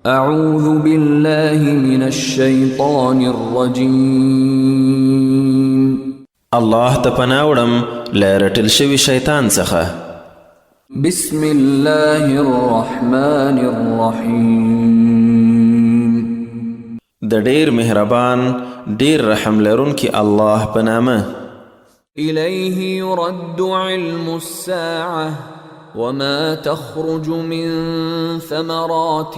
أعوذ بالله من الشيطان الرجيم. الله ته پناه وړم له رټل شوي شیطان څخه. بسم الله الرحمن الرحيم. د ډیر مهربان ډیر رحم لرونکي الله په نامه. إليه يرد علم الساعة وما تخرج من ثمرات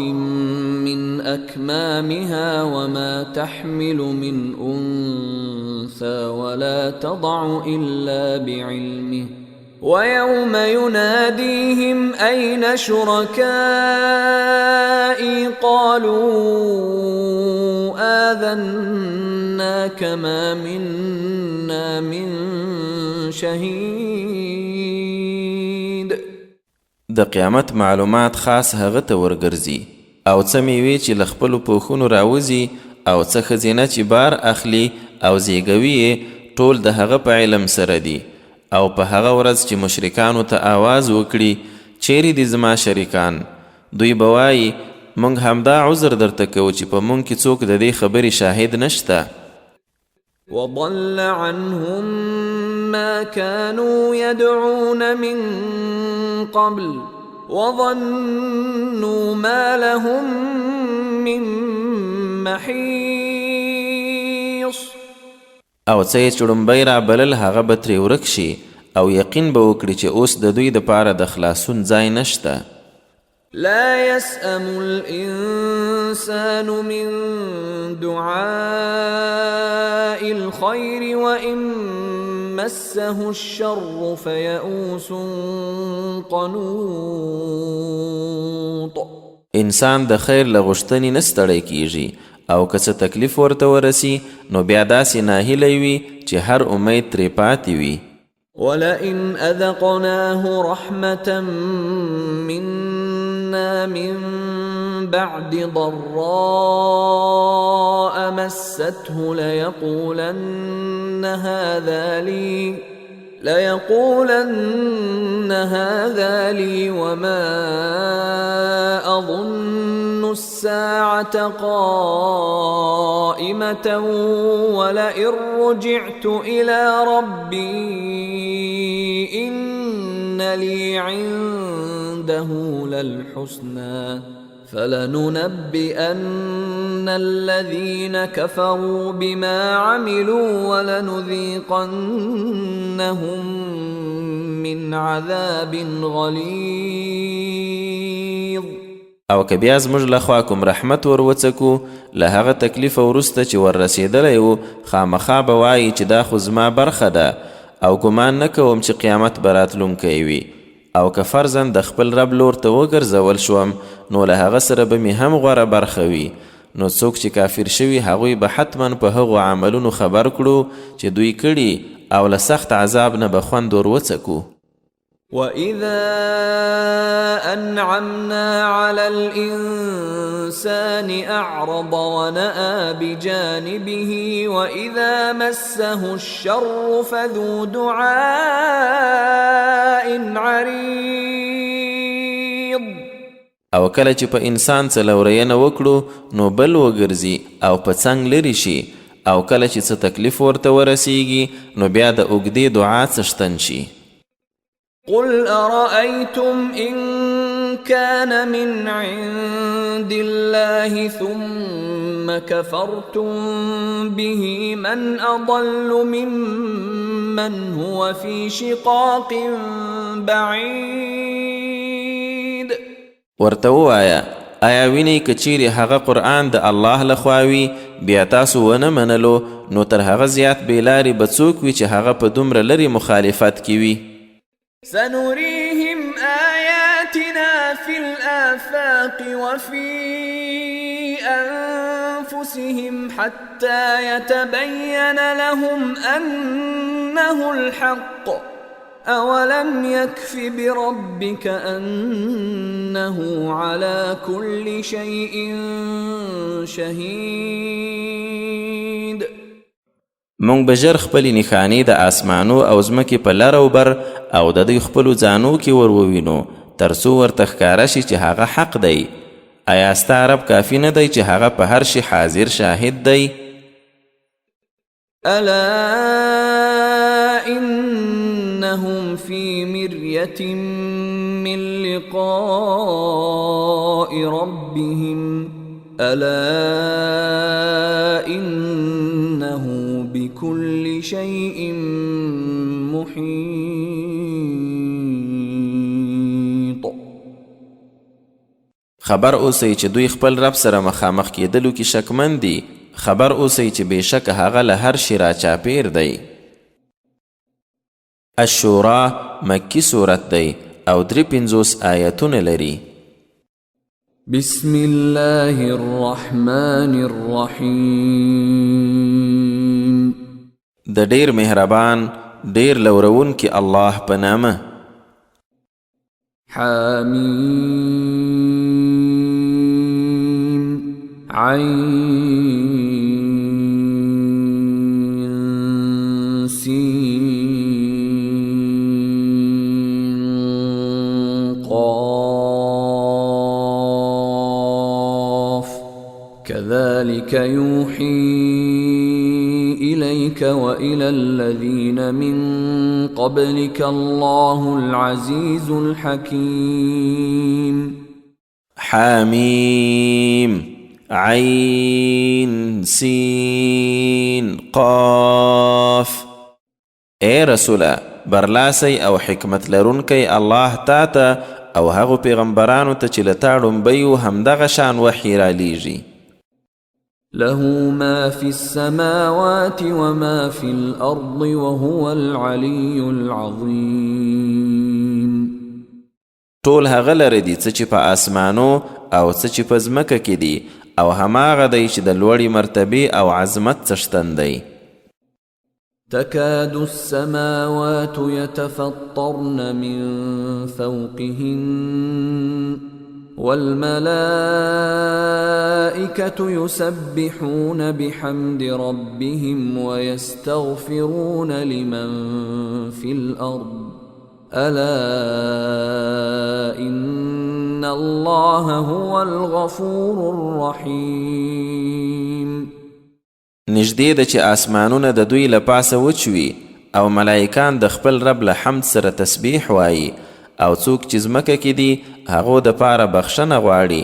من أكمامها وما تحمل من أنثى ولا تضع إلا بعلمه ويوم يناديهم أين شركائي قالوا آذناك ما منا من شهيد. د قیامت معلومات خاص هغه ته ورګرځي او څه میوې چې له خپلو پوښونو راوځي او څه ښځینه چې بار اخلي او زیږوي یې ټول د هغه په علم سره دي. او په هغه ورځ چې مشرکانو ته آواز وکړي چیرې دي زما شریکان، دوی به وایي موږ همدا عذر درته کوو چې په موږ کې څوک د دې خبرې شاهد نشته. وضل عنهم ما كانوا يدعون من قبل وظنوا ما لهم من محيص. او څه یې چړمبی را بلل هغه به ترې ورک شي او یقین به وکړي چې اوس د دوی دپاره د خلاصون ځای نشته. لا يسأم الإنسان من دعاء الخير وإن مسه الشر فيئوس قنوط. انسان د خیر له غوښتنې نه ستړی کیږي او که څه تکلیف ورته ورسي نو بیا داسې ناهیلی وي چې هر امید ترې پاتې وي. ولئن أذقناه رحمة منا من بعد ضراء مسته ليقولن هذا لي وما أظن الساعة قائمة ولئن رجعت إلى ربي إن لي عنده للحسنى فلننبئن الذين كفروا بما عملوا ولنذيقنهم من عذاب غليظ. او که بیا زموږ لخوا کوم رحمت ور وڅکو له هغه تکلیف وروسته چې ور رسېدلی و خامخا به وایي چې دا خو زما برخه ده او ګمان نه کوم چې قیامت به راتلونکی وي. او که فرضاً د خپل رب لور ته وګرځول شوم نو له هغه سره به مې هم غوره برخه وي. نو څوک چې کافر شوي هغوی به حتما په هغو عملونو خبر کړو چې دوی کړي او له سخت عذاب نه به خوند ور وڅکو. وَإِذَا أَنْعَمْنَا عَلَى الْإِنسَانِ أَعْرَضَ وَنَأَى بِجَانِبِهِ وَإِذَا مَسَّهُ الشَّرُّ فَذُو دُعَاءٍ عَرِيضٍ. او کله چې په انسان څه لورینه وکړو نو بل وګرځي او په څنګ لرې شي، او کله چې څه تکلیف ورته ورسیږي نو بیا د اوږدې دعا څښتن شي. قل أرأيتم إن كان من عند الله ثم كفرتم به من أضل ممن هو في شقاق بعيد. ورته ووایه آیا وینئ که چیرې هغه قرآن د الله لخوا وي بیا تاسو ونه منلو نو تر هغه زیات بېلارې به څوک وي چې هغه په دومره لرې مخالفت کې وي. سنريهم آياتنا في الآفاق وفي أنفسهم حتى يتبين لهم أنه الحق أولم يكف بربك أنه على كل شيء شهيد. مونږ به ژر خپلې نښانې د آسمانو او ځمکې په لر او بر او د دوی خپلو ځانو کې ور ووینو تر څو ورته ښکاره شي چې هغه حق دی. آیا ستا رب کافي نه دی چې هغه په هر شي حاضر شاهد دی؟ ألا إنهم في مرية من لقاء ربهم ألا إنه بكل شيء محيط. خبر اوسئ چې دوی خپل رب سره مخامخ کېدلو کې شکمن دي. خبر اوسئ چې بېشک هغه له هر شي راچاپېر دی. الشورا مکی صورت دی او 53 آیتونه لري. بسم الله الرحمن الرحیم. د ډیر مهربان ډیر لورونکي الله په نامه. حمیم عین سین قاف كذلك يوحي إليك وإلى الذين من قبلك الله العزيز الحكيم. حامیم عین سین قاف. اے رسوله برلاسی او حکمت لرونکی الله تا ته او هغو پیغمبرانو ته چې له تا ړومبی و همدغه شان وحی رالیږي. له ما في السماوات وما في الأرض وهو العلي العظيم. ټول هغه لره دي څه چې په آسمانو او څه چې په ځمکه کې دي او هماغه دی چې د لوړې مرتبې او عظمت څښتن دی. تكاد السماوات يتفطرن من فوقهن والملائكة يسبحون بحمد ربهم ويستغفرون لمن في الأرض ألا إن الله هو الغفور الرحيم. نږدې ده چې آسمانونه د دوی له پاسه وچوي او ملائکان د خپل رب له حمد سره تسبیح وایي او څوک چې ځمکه کې دي هغو دپاره بخښنه غواړي.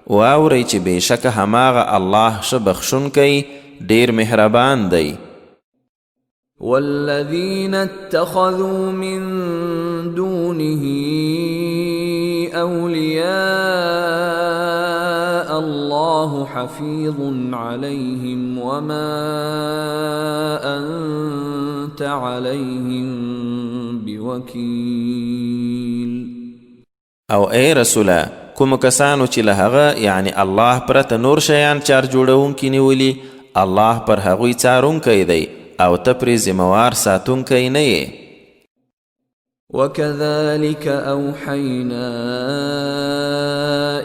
واورئ چې بېشکه هماغه الله ښه بخښونکی ډېر مهربان دی. والذين اتخذوا من دونه أولياء الله حفيظ عليهم وما أنت عليهم بوكيل. او ای رسوله کوم کسانو چې له هغه یعنی الله پرته نور شیان چار جوړونکي نیولي الله پر هغوی څارونکی دی او ته پرې ذمهوار ساتونکی نه یې. وكذلك أوحينا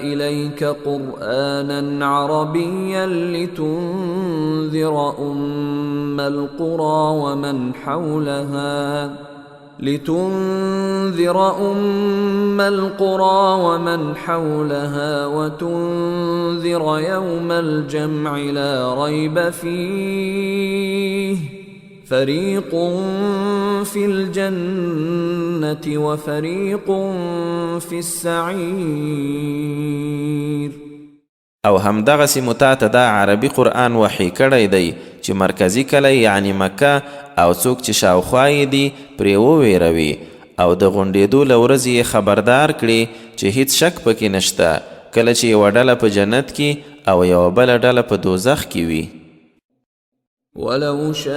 إليك قرآنا عربيا لتنذر أم القرى ومن حولها وتنذر يوم الجمع لا ريب فيه فريق في الجنة وفريق في السعير. او همدغسې مو تا ته دا عربي قرآن وحی کړی دی چې مرکزي کلی یعنی مکه او څوک چې شاوخوا یې دي پرې وویروي او د غونډېدو له ورځې یې خبردار کړي چې هیڅ شک پکې نشته کله چې یوه ډله په جنت کې او یوه بله ډله په دوزخ کې وي. ولو شاء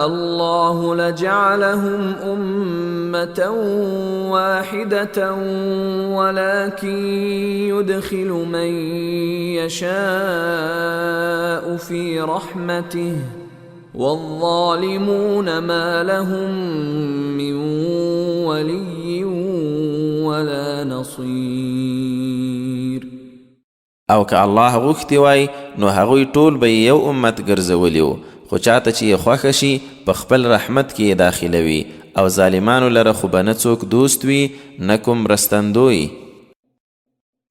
الله لجعلهم أمة واحدة ولكن يدخل من يشاء في رحمته والظالمون ما لهم من ولي ولا نصير. او که الله غوښتي وای نو هغوی ټول به یو امت ګرځولی و خو چاته چې یې خوښه شي په خپل رحمت کې یې داخلوي او ظالمانو لره خو به نه څوک دوست وي نه کوم مرستندوی.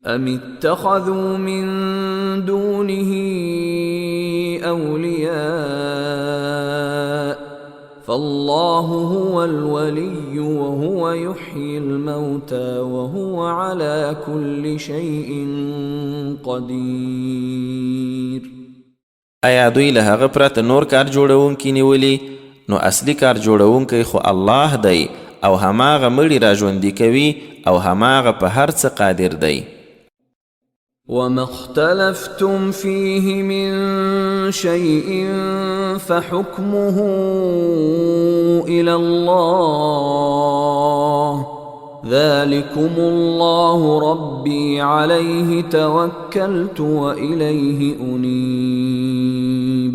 أم اتخذوا من دونه أولياء فالله هو الولي وهو يحيي الموتى وهو على كل شيء قدير. ایا دوی له هغه پرته نور کار جوړونکي نیولي؟ نو اصلي کار جوړونکی خو الله دی او هماغه مړي را ژوندي کوي او هماغه په هر څه قادر دی. وما اختلفتم فيه من شيء فحكمه إلى الله ذلكم الله ربي عليه توكلت وإليه أنيب.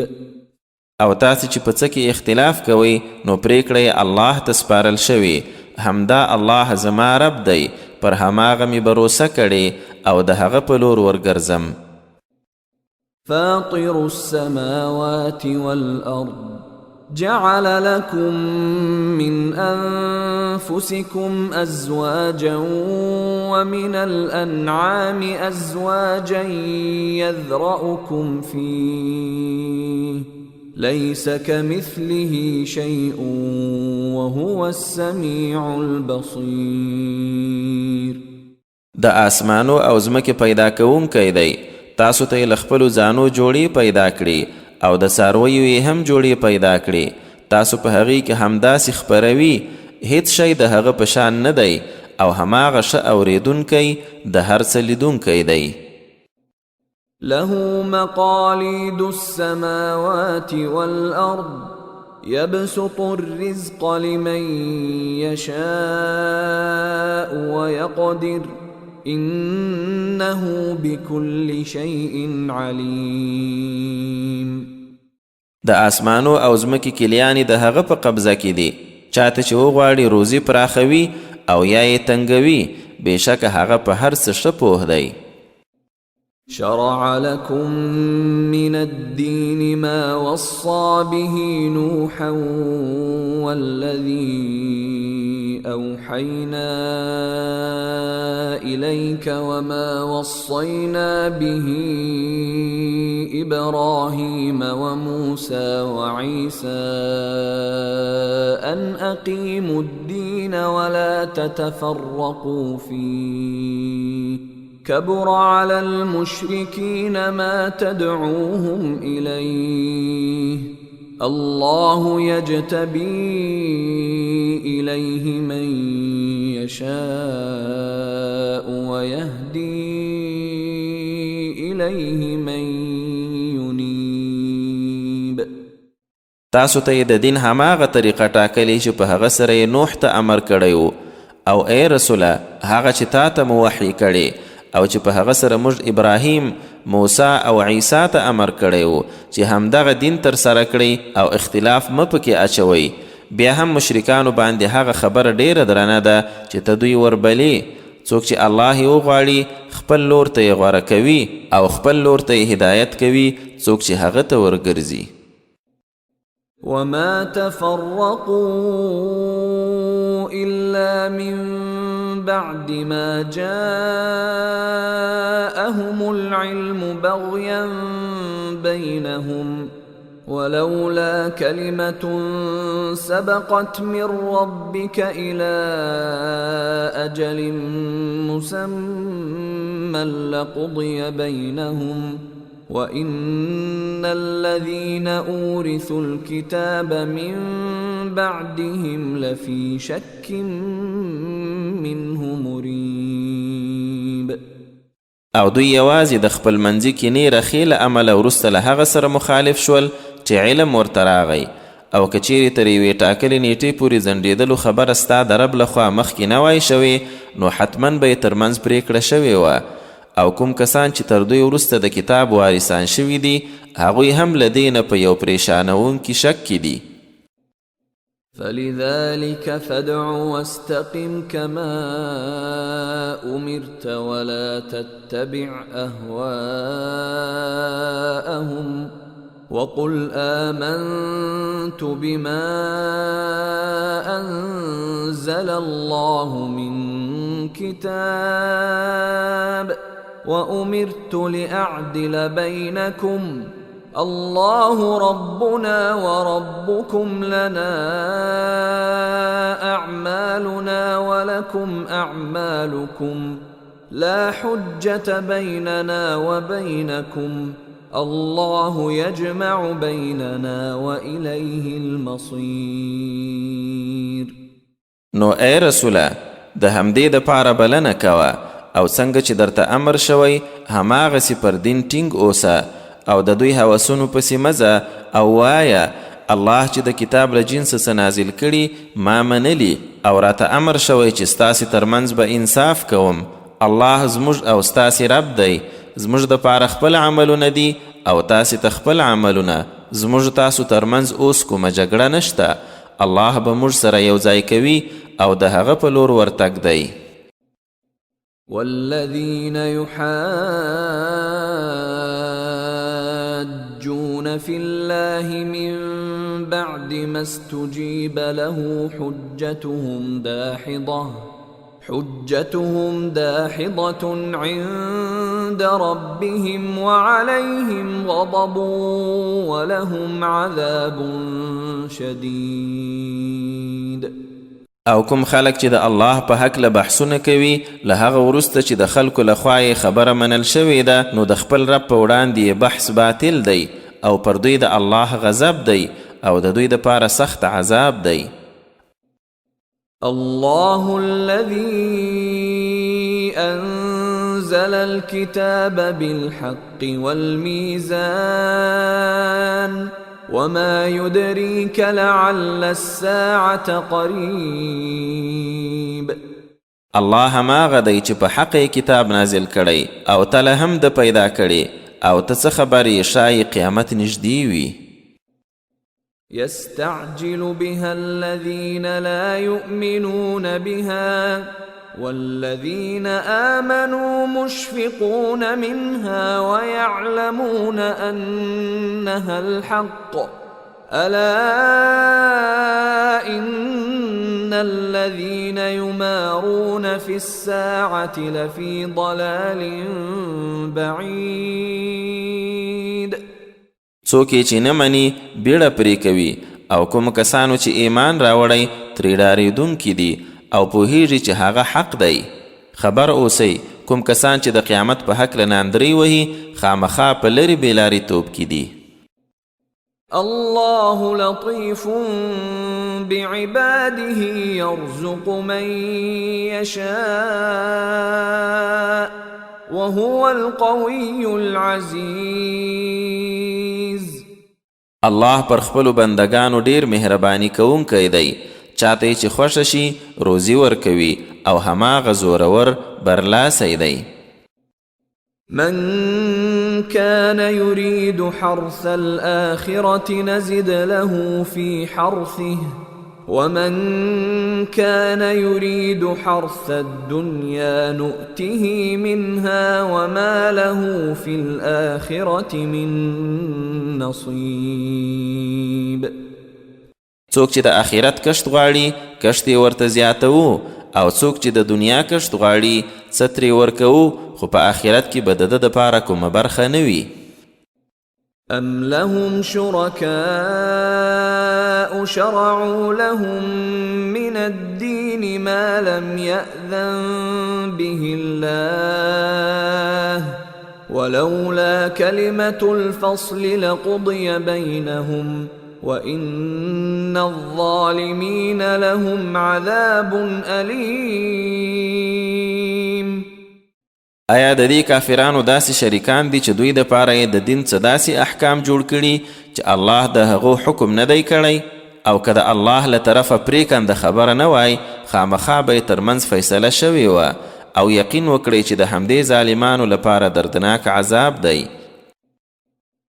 او تاسې چې په څه کې اختلاف کوئ نو پرېکړه الله ته سپارل شوې، همدا الله زما رب دی، پر هماغه مې بروسه کړې او د هغه په لور ورګرځم. فاطر السماوات والأرض جعل لكم من أنفسكم أزواجا ومن الأنعام أزواجا يذرأكم فيه ليس كمثله شيء وهو السميع البصير. د آسمانو او ځمکې پیدا کوونکی دی، تاسو ته یې له خپلو ځانو جوړې پیدا کړي او د څارویو یې هم جوړې پیدا کړي، تاسو په هغې کې همداسې خپروي، هیڅ شی د هغه په شان نه دی او هماغه ښه اورېدونکی د هر څه لیدونکی دی. له مقاليد السماوات والأرض يبسط الرزق لمن يشاء ويقدر إنه بكل شيء عليم. د آسمانو او ځمکې کلیانې د هغه په قبضه کې دي، چاته چې وغواړي روزي پراخوي او یا یې تنګوي، بېشکه هغه په هر څه ښه پوه دی. شرع لكم من الدين ما وصى به نوحا والذي أوحينا إليك وما وصينا به إبراهيم وموسى وعيسى أن أقيموا الدين ولا تتفرقوا فيه كبر على المشركين ما تدعوهم إليه الله يجتبي إليه من يشاء ويهدي إليه من ينيب. تاسو ته د دین هماغه طریقه ټاکلې چې په هغه سره یې نوح ته امر کړی او ای رسوله هغه چې تا ته مو وحی کړی او چې په هغه سره موږ ابراهیم، موسی او عیسی ته امر کړی و چې همدغه دین تر سره کړئ او اختلاف مه پکې اچوئ. بیا هم مشرکانو باندې هغه خبره ډیره درنه ده چې ته دوی وربلې. څوک چې الله یې وغواړي خپل لور ته یې غوره کوي او خپل لور ته یې هدایت کوي، څوک چې هغه ته ورګرځي. وما تفرقوا إلا من بعد ما جاءهم العلم بغيا بينهم ولولا كلمة سبقت من ربك إلى أجل مسمى لقضي بينهم وَإِنَّ الَّذِينَ أُورِثُوا الْكِتَابَ مِنْ بَعْدِهِمْ لَفِي شَكٍّ مِّنْهُ مُرِيبٍ. او دوی یوازې د خپل منځي کینې رخې له امله وروسته له هغه سره مخالف شول چې علم ورته راغی، او که چیرې تر یوې ټاکلې نیټې پورې ځنډېدلو خبره ستا د رب لخوا مخکې نه وای شوې، نو حتما به یې ترمنځ پرېکړه شوې وه. او کوم کسان چې تر دوی وروسته د کتاب وارثان شوي دي، هغوی هم له دې نه په یو پریشانوونکي شک کې دي. فلذلك فادع واستقم كما أمرت ولا تتبع أهواءهم وقل آمنت بما أنزل الله من كتاب وأمرت لأعدل بينكم الله ربنا وربكم لنا أعمالنا ولكم أعمالكم لا حجة بيننا وبينكم الله يجمع بيننا وإليه المصير. نو اے رسوله د همدې د پاره بلنه کوه او څنګه چې درته امر شوی هماغسې پر دین ټینګ اوسه او د دوی هوسونو پسې مزه او وایه الله چې د کتاب له جنس څه نازل کړي ما منلی او راته امر شوی چې ستاسې ترمنځ به انصاف کوم. الله زموږ او ستاسې رب دی، زموږ د پاره خپل عملونه دي او تاسې ته خپل عملونه. زموږ تاسو ترمنځ اوس کومه جګړه نشته. الله به موږ سره یو ځای کوي او د هغه په لور ورتګ دی. والذين يحاجون في الله من بعد ما استجيب له حجتهم داحضة عند ربهم وعليهم غضب ولهم عذاب شديد. او کوم خلک چې د الله په هکله بحثونه کوي له هغه وروسته چې د خلکو لخوا یې خبره منل شوې ده نو د خپل رب په وړاندې یې بحث باطل دی او پر دوی د الله غضب دی او د دوی دپاره سخت عذاب دی. الله الذي أنزل الكتاب بالحق والميزان وما يدريك لعل الساعة قريب. الله هماغه دی چې په حق کتاب نازل کړی او تله هم د پیدا کړي او ته څه خبرې شایي قیامت نږدې وي. يستعجل بها الذين لا يؤمنون بها والذين آمنوا مشفقون منها ويعلمون أنها الحق ألا إن الذين يمارون في الساعة لفي ضلال بعيد. څوک چې نه مني بیړه پرې کوي او کوم کسانو چې ایمان راوړی ترې ډارېدونکي دي او پوهیږي چې هغه حق دی. خبر اوسئ کوم کسان چې د قیامت په هکله ناندرۍ وهي خامخا په لرې بېلارېتوب کې دي. الله لطيف بعباده يرزق من يشاء وهو القوي العزيز. الله پر خپلو بندگانو ډیر مهرباني کوونکی دی، چاته چې خوښه شي روزي ورکوي او هماغه زورور برلاسی دی. من كان يريد حرث الآخرة نزد له في حرثه ومن كان يريد حرث الدنيا نؤته منها وما له في الآخرة من نصيب. څوک چې د آخرت کشت غواړي کشت یې ورته زیاتوو او څوک چې د دنیا کشت غواړي څه ترې ورکوو خو په آخرت کې به د ده دپاره کومه برخه نه وي. أم لهم شركاء شرعوا لهم من الدين ما لم يأذن به الله ولولا كلمة الفصل لقضي بينهم وإن الظالمين لهم عذاب أليم. آیا د دې کافرانو داسې شریکان دي چې دوی دپاره یې د دین څه داسې احکام جوړ کړي چې الله د هغو حکم نه دی کړی او که د الله له طرفه پرېکنده خبره نه وای خامخا به یې ترمنځ فیصله شوې وه او یقین وکړئ چې د همدې ظالمانو لپاره دردناک عذاب دی.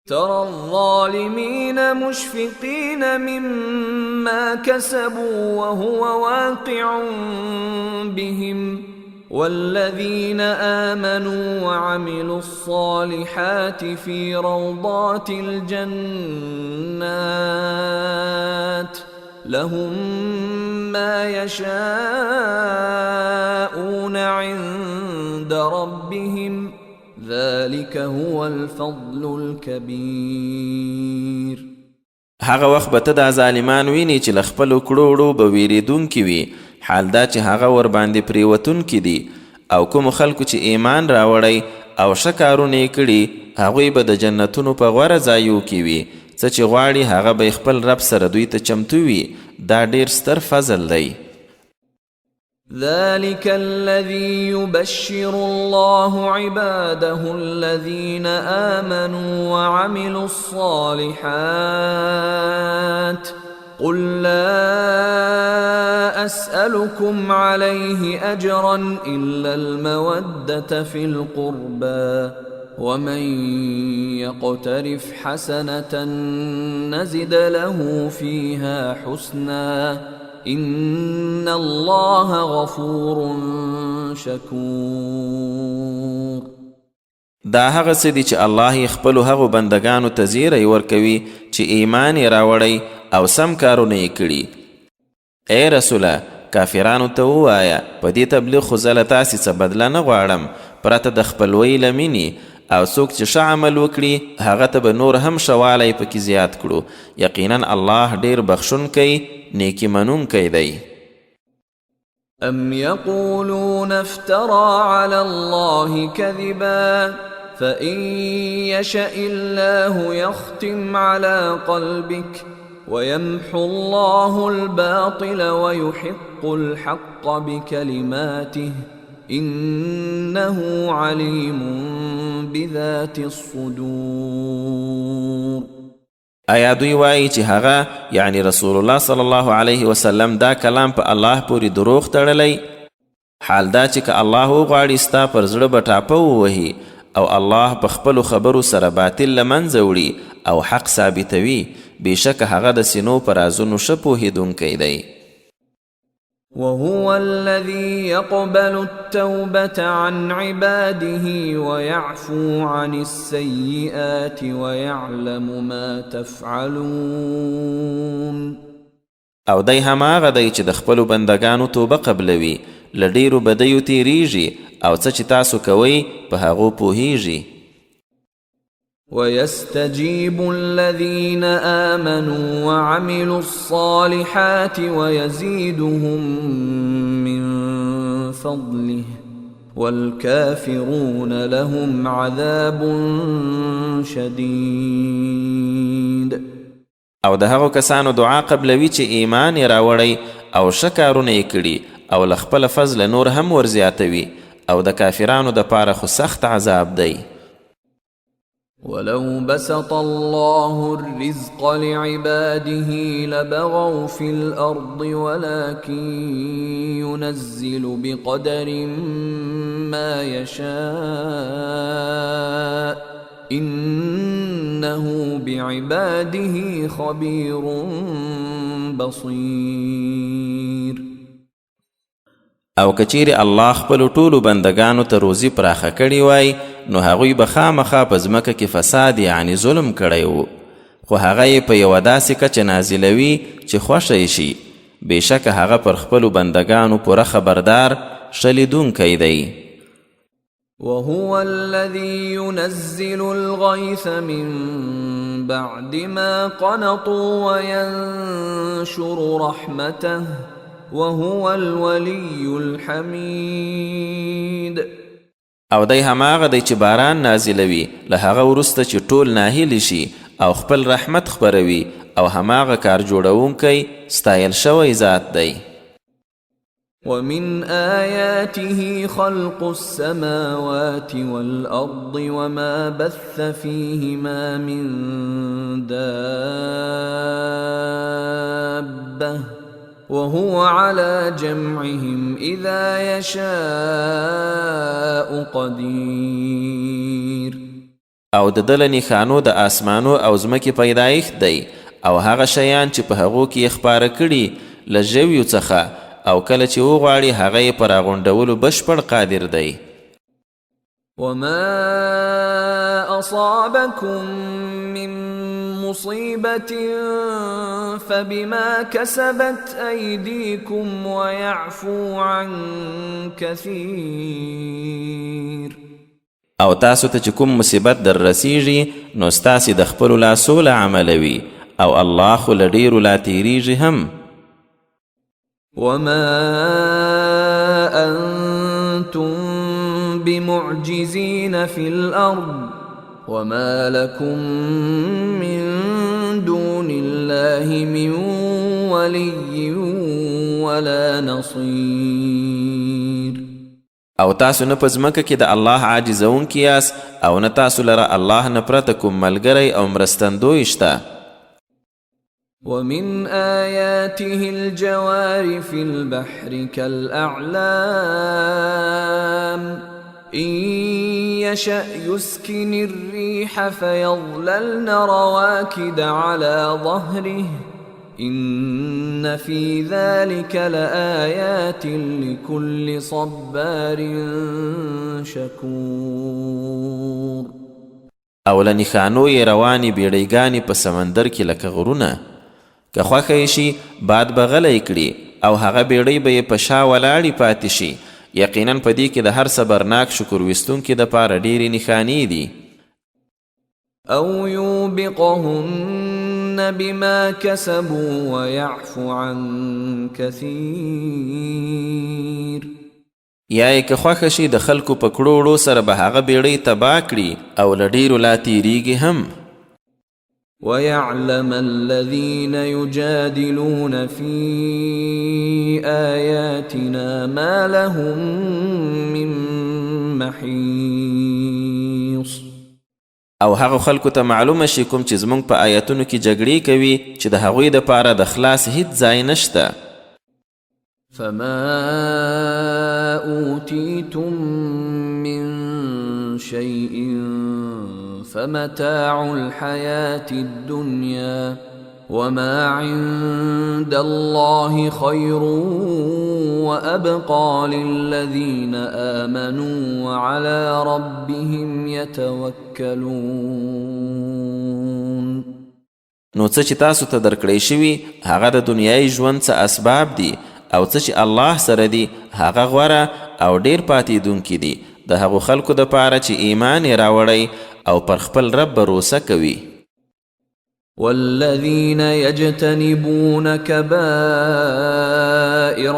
ترى الظالمين مشفقين مما كسبوا وهو واقع بهم والذين آمنوا وعملوا الصالحات في روضات الجنات لهم ما يشاءون عند ربهم ذلك هو الفضل الكبير. هغه وخت به ته دا ظالمان ویني چې له خپلو کړو به ویریدونکي وي، حال دا چې هغه ورباندې پرېوتونکي دي. او کومو خلکو چې ایمان راوړی او ښه کارونه یې کړي، هغوی به د جنتونو په غوره ځایو کې وي. څه چې غواړي هغه به خپل رب سره دوی ته چمتو وي. دا ډیر ستر فضل دی. ذلك الذي يبشر الله عباده الذين آمنوا وعملوا الصالحات قل لا أسألكم عليه أجرا إلا المودة في القربى ومن يقترف حسنة نزد له فيها حسنا إن الله غفور شكور. دا هغه څه دي چې الله یې خپلو هغو بندګانو ته زیری ورکوي چې ایمان یې راوړی او سم کارونه یې کړي. ای رسوله، کافرانو ته ووایه په دې تبلیغ خو زه له تاسې څه بدله نه غواړم پرته د خپلوۍ له مینې، او څوک چې ښه عمل وکړي هغه ته به نور هم ښه والی پکې زیات کړو. یقینا الله ډیر بخښونکی نیکی منونکی دی. أم يقولون افترى على الله كذبا فإن يشأ الله يختم على قلبك ويمحو الله الباطل ويحق الحق بكلماته إنه عليم بذات الصدور. آیا دوی وایي چې هغه یعنی رسول الله صلی الله علیه وسلم دا کلام په الله پورې دروغ تړلی؟ حال دا چې که الله وغواړي ستا پر زړه به ټاپه ووهي او الله په خپلو خبرو سره باطل له منځه وړي او حق ثابتوي. بېشکه هغه د سینو په رازونو ښه پوهېدونکی دی. وهو الذي يقبل التوبة عن عباده ويعفو عن السيئات ويعلم ما تفعلون. او دی هماغه دی چې د خپلو بندګانو توبه قبلوي، له ډیرو بدیو تیریږي او څه چې تاسو کوئ په هغو پوهیږي. ويستجيب الذين آمنوا وعملوا الصالحات ويزيدهم من فضله والكافرون لهم عذاب شديد. او د هغو کسانو دعا قبلوي چې ایمان یې راوړی او ښه کارونه یې کړي او له خپله فضله نور هم ورزیاتوي، او د کافرانو دپاره خو سخت عذاب دی. ولو بسط الله الرزق لعباده لبغوا في الأرض ولكن ينزل بقدر ما يشاء إنه بعباده خبير بصير. او کچیرې الله خپلو ټولو بندګانو ته روزي پراخه کړې وای نو هغوی به خامخا په ځمکه کې فساد یعنی ظلم کړی و، خو هغه یې په یوه داسې کچه نازلوي چې خوښه یې شي. بېشکه هغه پر خپلو بندګانو پوره خبردار ښه لیدونکی دی. وهو الذي ينزل الغيث من بعد ما قنطوا وينشر رحمته وهو الولي الحميد. او دی هماغه دی چې باران نازلوي له هغه وروسته چې ټول ناهیلي شي او خپل رحمت خپروي، او هماغه کار جوړونکی ستایل شوی ذات دی. ومن آياته خلق السماوات والأرض وما بث فيهما من دابة وهو على جمعهم إذا يشاء قدير. او د دل نښانو د آسمانو او ځمکې پیدایښت دی، او هغه شیان چې په هغو کې یې خپاره کړي له ژویو څخه، او کله چې وغواړي هغه یې په راغونډولو بشپړ قادر دی. وما أصابكم من مصيبة فبما كسبت أيديكم ويعفو عن كثير. او تاسو ته چې کوم مصیبت در رسیږي نو ستاسې د خپلو لاسو له عمله وي او الله خو له ډېرو لا تېرېږي هم. وما أنتم بمعجزين في الأرض وما لكم من دون الله من ولي ولا نصير. او تاسو نه په ځمکه کې د الله عاجزونکي یاست او نه تاسو لره الله نه پرته کوم ملګری او مرستندوی شته. ومن آياته الجوار في البحر كالأعلام إن يشأ يسكن الريح فيظللن رواكد على ظهره إن في ذلك لآيات لكل صبار شكور. او له نښانو یې روانې بیړیګانې په سمندر کې لکه غرونه، که خوښه یې شي باد به غلی کړي او هغه بیړۍ به یې په شا ولاړې پاتې شي. یقینا په دې کې د هر صبرناک شکر ویستونکي دپاره ډېرې نښانې دي. او يوبقهن بما كسبوا ويعفو عن كثير. یا یې که خوښه شي د خلکو په کړو وړو سره به هغه بیړۍ تباه کړي او له ډېرو لا تېرېږي هم. ويعلم الذين يجادلون في آياتنا ما لهم من محيص. او هغه خلکو ته معلومه شي کوم چې زموږ په آیتونو کې جګړې کوي چې د هغوی دپاره د خلاص هیڅ ځای نشته. فما أوتيتم من شيء فمتاع الحياة الدنيا وما عند الله خير وأبقى للذين آمنوا وعلى ربهم يتوكلون. نو څه چې تاسو ته درکړی شوي هغه د دنیایي ژوند څه اسباب دي او څه چې الله سره دي هغه غوره او ډېر پاتېدونکي دي د هغو خلکو دپاره چې ایمان یې راوړی او پر خپل رب بروسه کوي. والذين يجتنبون كبائر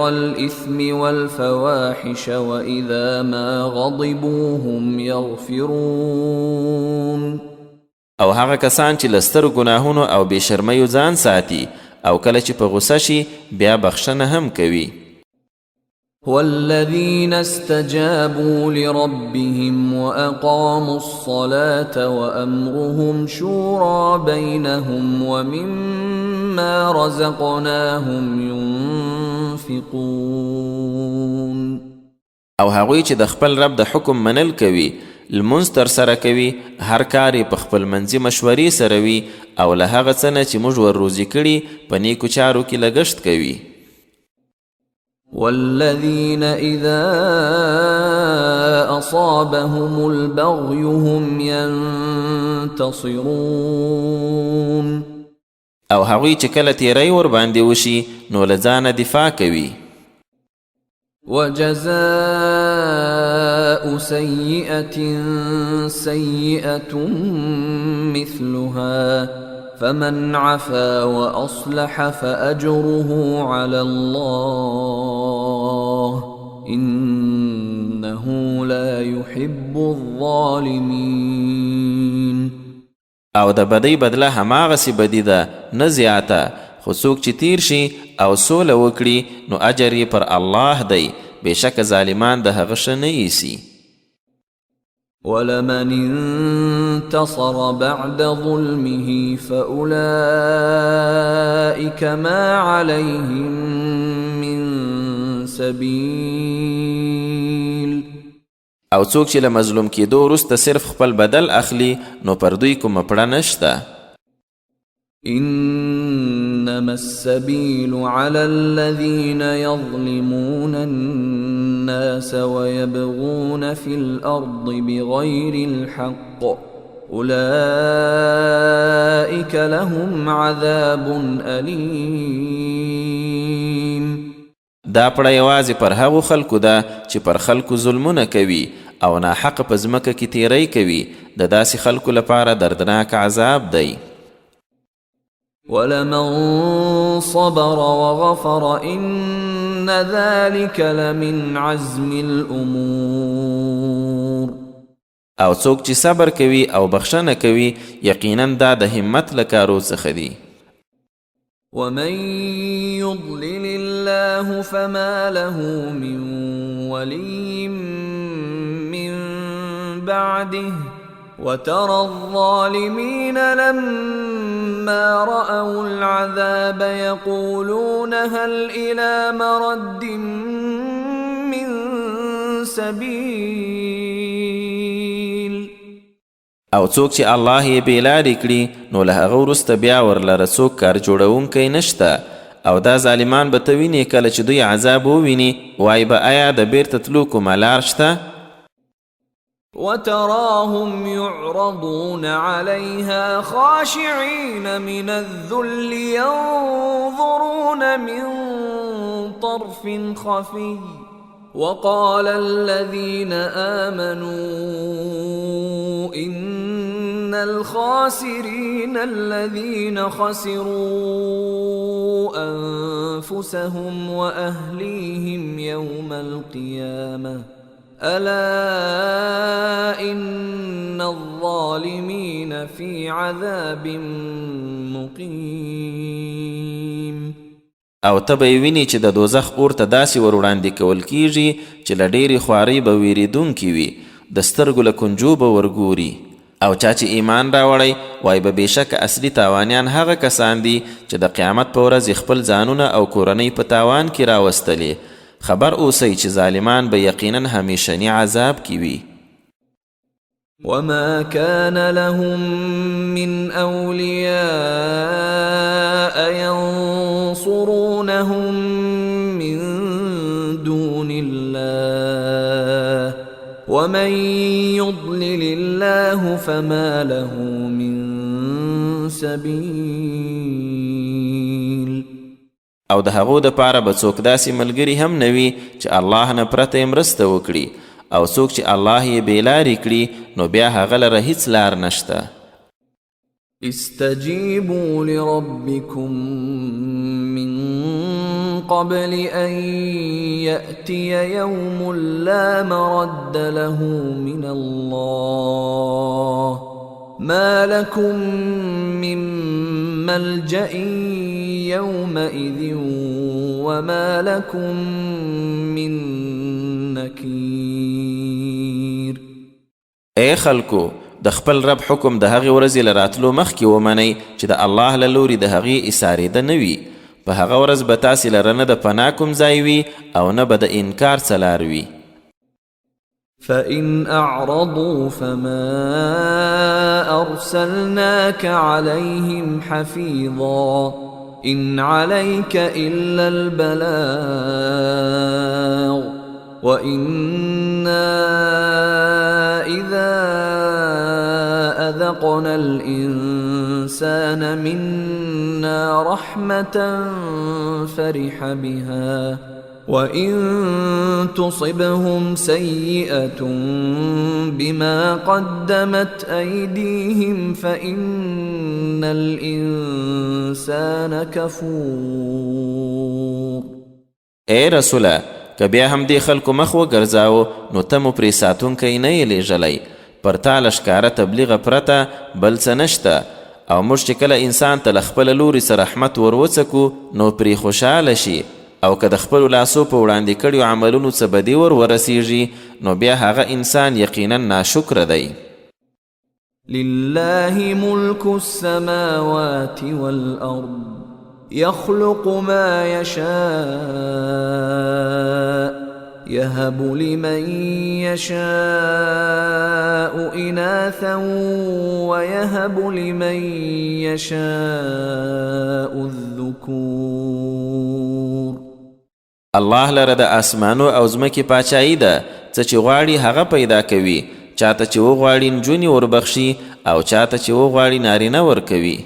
الإثم والفواحش وإذا ما غضبوا هم يغفرون. او هغه کسان چې له سترو ګناهونو او بې شرمیو ځان ساتي او کله چې په غوسه شي بیا بخښنه هم کوي. والذين استجابوا لربهم وأقاموا الصلاة وأمرهم شورى بينهم ومما رزقناهم ينفقون. او هغوی چې د خپل رب د حکم منل کوي، لمونځ ترسره کوي، هر کار یې په خپل منځي مشورې سره وي او له هغه څه نه چې موږ ور روزي کړي په نیکو چارو کې لګښت کوي. والذين إذا أصابهم البغي هم ينتصرون. او هغوی چې کله تیری ور باندې وشي نو له ځانه دفاع کوي. وجزاء سيئة سيئة مثلها فمن عفا وأصلح فأجره على الله إنه لا يحب الظالمين. او د بدی بدله هماغسې بدی ده نه زیاته، خو څوک چې تیر شي او سوله وکړي نو اجر یې پر الله دی، بېشکه ظالمان د هغه ښه نه ایسي. ولمن انتصر بعد ظلمه فأولئك ما عليهم من سبيل. او څوک چې له مظلوم کېدو وروسته صرف خپل بدل اخلي نو پر دوی کومه پړه نشته. إنما السبيل على الذين يظلمون الناس ويبغون في الأرض بغير الحق أولئك لهم عذاب أليم. دا پړه یوازې پر هغو خلکو ده چې پر خلکو ظلمونه کوي او ناحق په ځمکه کې تیری کوي د داسې خلکو لپاره دردناک عذاب دی. ولمن صبر وغفر إن ذلك لمن عزم الأمور. او څوک چې صبر کوي او بخښنه کوي یقینا دا د همت له کارو څخه دی. ومن يضلل الله فما له من ولي من بعده وترى الظالمين لما رأوا العذاب يقولون هل إلى مرد من سبيل. او څوک چې الله یې بېلارې کړي نو له هغه وروسته بیا ورلره څوک کار جوړونکی نشته. او دا ظالمان به ته وینې کله چې دوی عذاب وویني وایي به آیا د بیرته تلو کومه لار شته؟ وتراهم يعرضون عليها خاشعين من الذل ينظرون من طرف خفي وقال الذين آمنوا إن الخاسرين الذين خسروا أنفسهم وأهليهم يوم القيامة ألا إن الظالمين في عذاب مقيم. او ته به یې ویني چې د دوزخ اور ته داسې ور وړاندې کول کیږي چې له ډېرې خوارۍ به ویرېدونکي وي، د سترګو له کنجو به ورګوري. او چا چې ایمان راوړی وایي به بېشکه اصلي تاوانیان هغه کسان دي چې د قیامت په ورځ خپل ځانونه او کورنۍ په تاوان کې راوستلې. خبر اوسئ چې ظالمان به یقینا همیشني عذاب کې وي. وما كان لهم من أولياء ينصرونهم من دون الله ومن يضلل الله فما له من سبيل. او د هغو دپاره به څوک داسې ملګري هم نه وي چې الله نه پرته یې مرسته وکړي، او څوک چې الله یې بېلارې کړي نو بیا هغه لره هیڅ لار نشته. استجیبوا لربکم من قبل ان یأتی یوم لا مرد له من الله ما لكم من ملجأ يومئذ وما لكم من نكير. ای خلکو د خپل رب حکم د هغې ورځې له راتلو مخکې ومنئ چې د الله له لوري د هغې ایسارېده نه وي. په هغه ورځ به تاسې لره نه د پناه کوم ځای وي او نه به د انکار څه لار وي. فإن أعرضوا فما أرسلناك عليهم حفيظا إن عليك إلا البلاغ وإنا إذا أذقنا الإنسان منا رحمة فرح بها وإن تصبهم سيئة بما قدمت أيديهم فإن الإنسان كفور. ای رسوله که بیا هم دې خلکو مخ وګرځاو نو ته مو پرې ساتونکی نه یې لیږلی، پر تا له ښکاره تبلیغه پرته بل څه نشته. او موږ چې کله انسان ته له خپله لوري څه رحمت وروڅکو نو پرې خوشحاله شي، او که د خپلو لاسو په وړاندې کړیو عملونو څه بدي ورسیږي نو بیا هغه انسان یقینا ناشکره دی. لله ملك السماوات والأرض يخلق ما يشاء يهب لمن يشاء إناثا ويهب لمن يشاء الذكور. الله لره د اسمانو او ځمکې پاچایي ده، څه چې غواړي هغه پیدا کوي، چاته چې وغواړي نجونې وربخشي او چاته چې وغواړي نارینه ورکوي.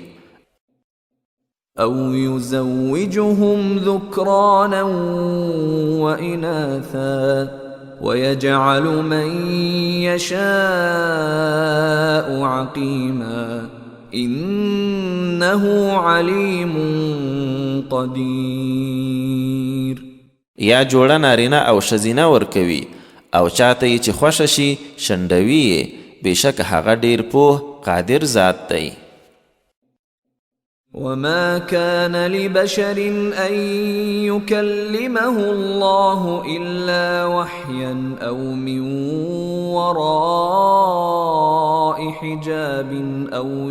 أو يزوجهم ذكرانا وإناثا ويجعل من يشاء عقيما إنه عليم قدير. یا جوړه نارینه او ښځینه ورکوي او چاته یې چې خوښه شي شنډوي یې، بېشکه هغه ډېر پوه قادر ذات دی. وما كان لبشر أن يكلمه الله إلا وحيا أو من وراء حجاب أو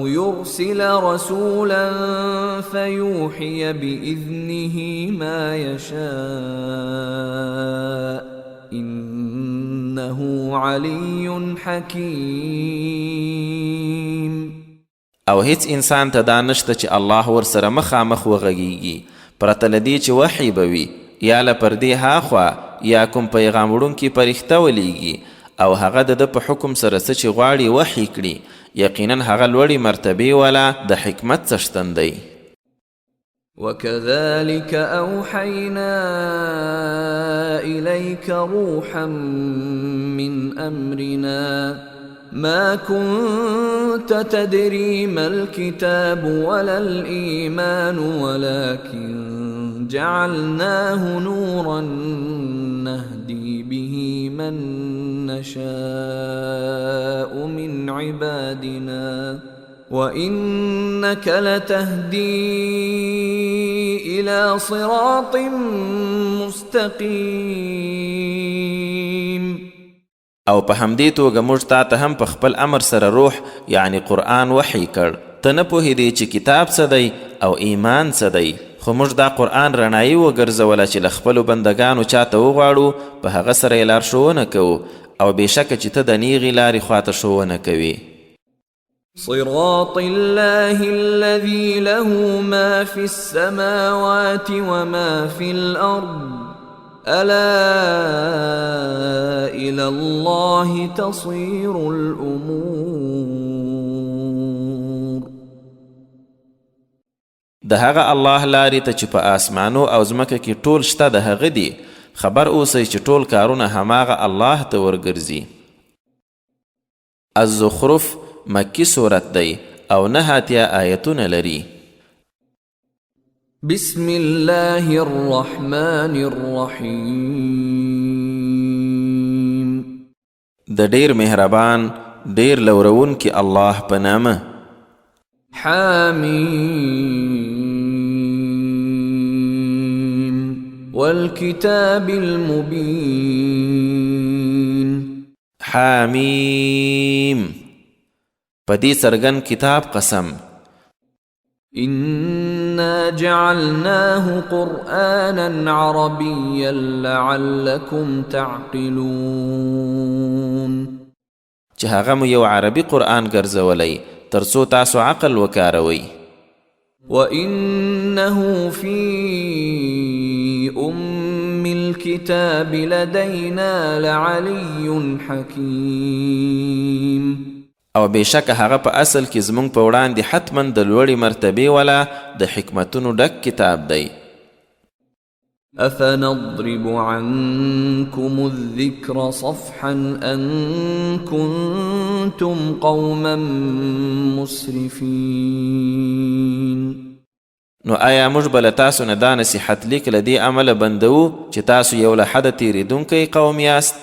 يرسل رسولا فيوحي بإذنه ما يشاء إنه علي حكيم. او هیڅ انسان ته دا نشته چې الله ورسره مخامخ وغږیږي پرته له دې چې وحی به وي یا له پردې هاخوا یا کوم پیغام وړونکي فرښته ولیږي او هغه د ده په حکم سره څه چې غواړي وحی کړي، یقینا هغه لوړې مرتبې والا د حکمت څښتن دی. وكذلك أوحينا إليك روحا من أمرنا ما كنت تدري ما الكتاب ولا الإيمان ولكن جعلناه نورا نهدي به من نشاء من عبادنا وإنك لتهدي إلى صراط مستقيم. او په همدې توګه موږ تا ته هم په خپل امر سره روح یعنی قرآن وحی کړ. ته نه پوهېدې چې کتاب څه دی او ایمان څه دی، خو موږ دا قرآن رڼایي وګرځوله چې له خپلو بندګانو چاته وغواړو په هغه سره یې لارښوونه کوو، او بېشکه چې ته د نیغې لارې خواته ښوونه کوې. صراط الله الذي له ما في السماوات وما في الأرض ألا إلى الله تصير الأمور. د هغه الله لارې ته چې په آسمانو او ځمکه کې ټول شته د هغه دي، خبر اوسئ چې ټول کارونه هماغه الله ته ورګرځي. الزخرف مکی صورت دی او 9 آیتونه لري. بسم الله الرحمن الرحیم. د ډیر مهربان ډیر لورون کی الله په نامه. حامیم والکتاب المبین. حامیم په دې څرګند کتاب قسم. إنا جعلناه قرآنا عربيا لعلكم تعقلون. چې هغه مو یو عربي قرآن ګرځولی تر څو تاسو عقل وکاروئ. وإنه في الكتاب لدينا لعلي حكيم. او بېشکه هغه په اصل کې زموږ په وړاندې حتما د لوړې مرتبې والا د حکمتونو ډک کتاب دی. أفنضرب عنكم الذكر صفحا أن كنتم قوما مسرفين. نو آیا موږ به له تاسو نه دا نصیحت لیک له دې امله بندوو چې تاسو یو له حده تېرېدونکی قوم یاست؟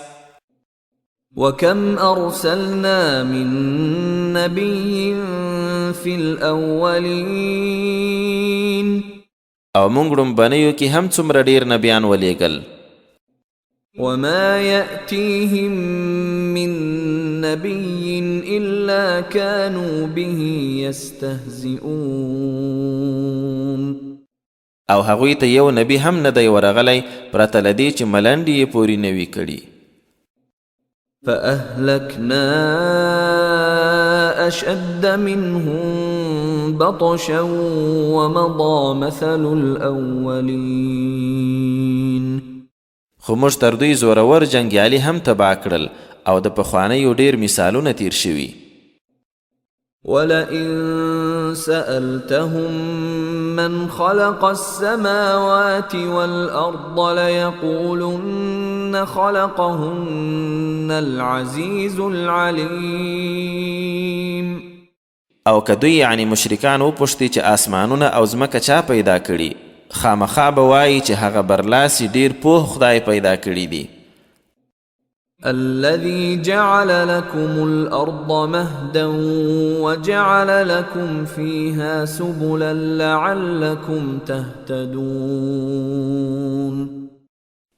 وكم أرسلنا من نبي في الأولين. او موږ ړومبنیو کې هم څومره ډېر نبیان ولیږل. وما يأتيهم من نبي إلا كانوا به يستهزئون. او هغوی ته یو نبی هم نه دی ورغلی پرته له دې چې ملنډې یې پورې نه وي کړي. فأهلكنا أشد منهم بطشا ومضى مثل الأولين. خو موږ تر دوی زورور جنګیالي هم تباه کړل او د پخوانیو ډېر مثالونه تیر شوي. ولئن سألتهم من خلق السماوات والأرض ليقولن خلقهن العزيز العليم. او که دوی یعنی مشرکان وپوښتي چې آسمانونه او ځمکه چا پیدا کړي، خامخا به وایي چې هغه برلاسي ډیر پوه خدای پیدا کړي دي. الذي جعل لكم الأرض مهدا وجعل لكم فيها سبلا لعلكم تهتدون.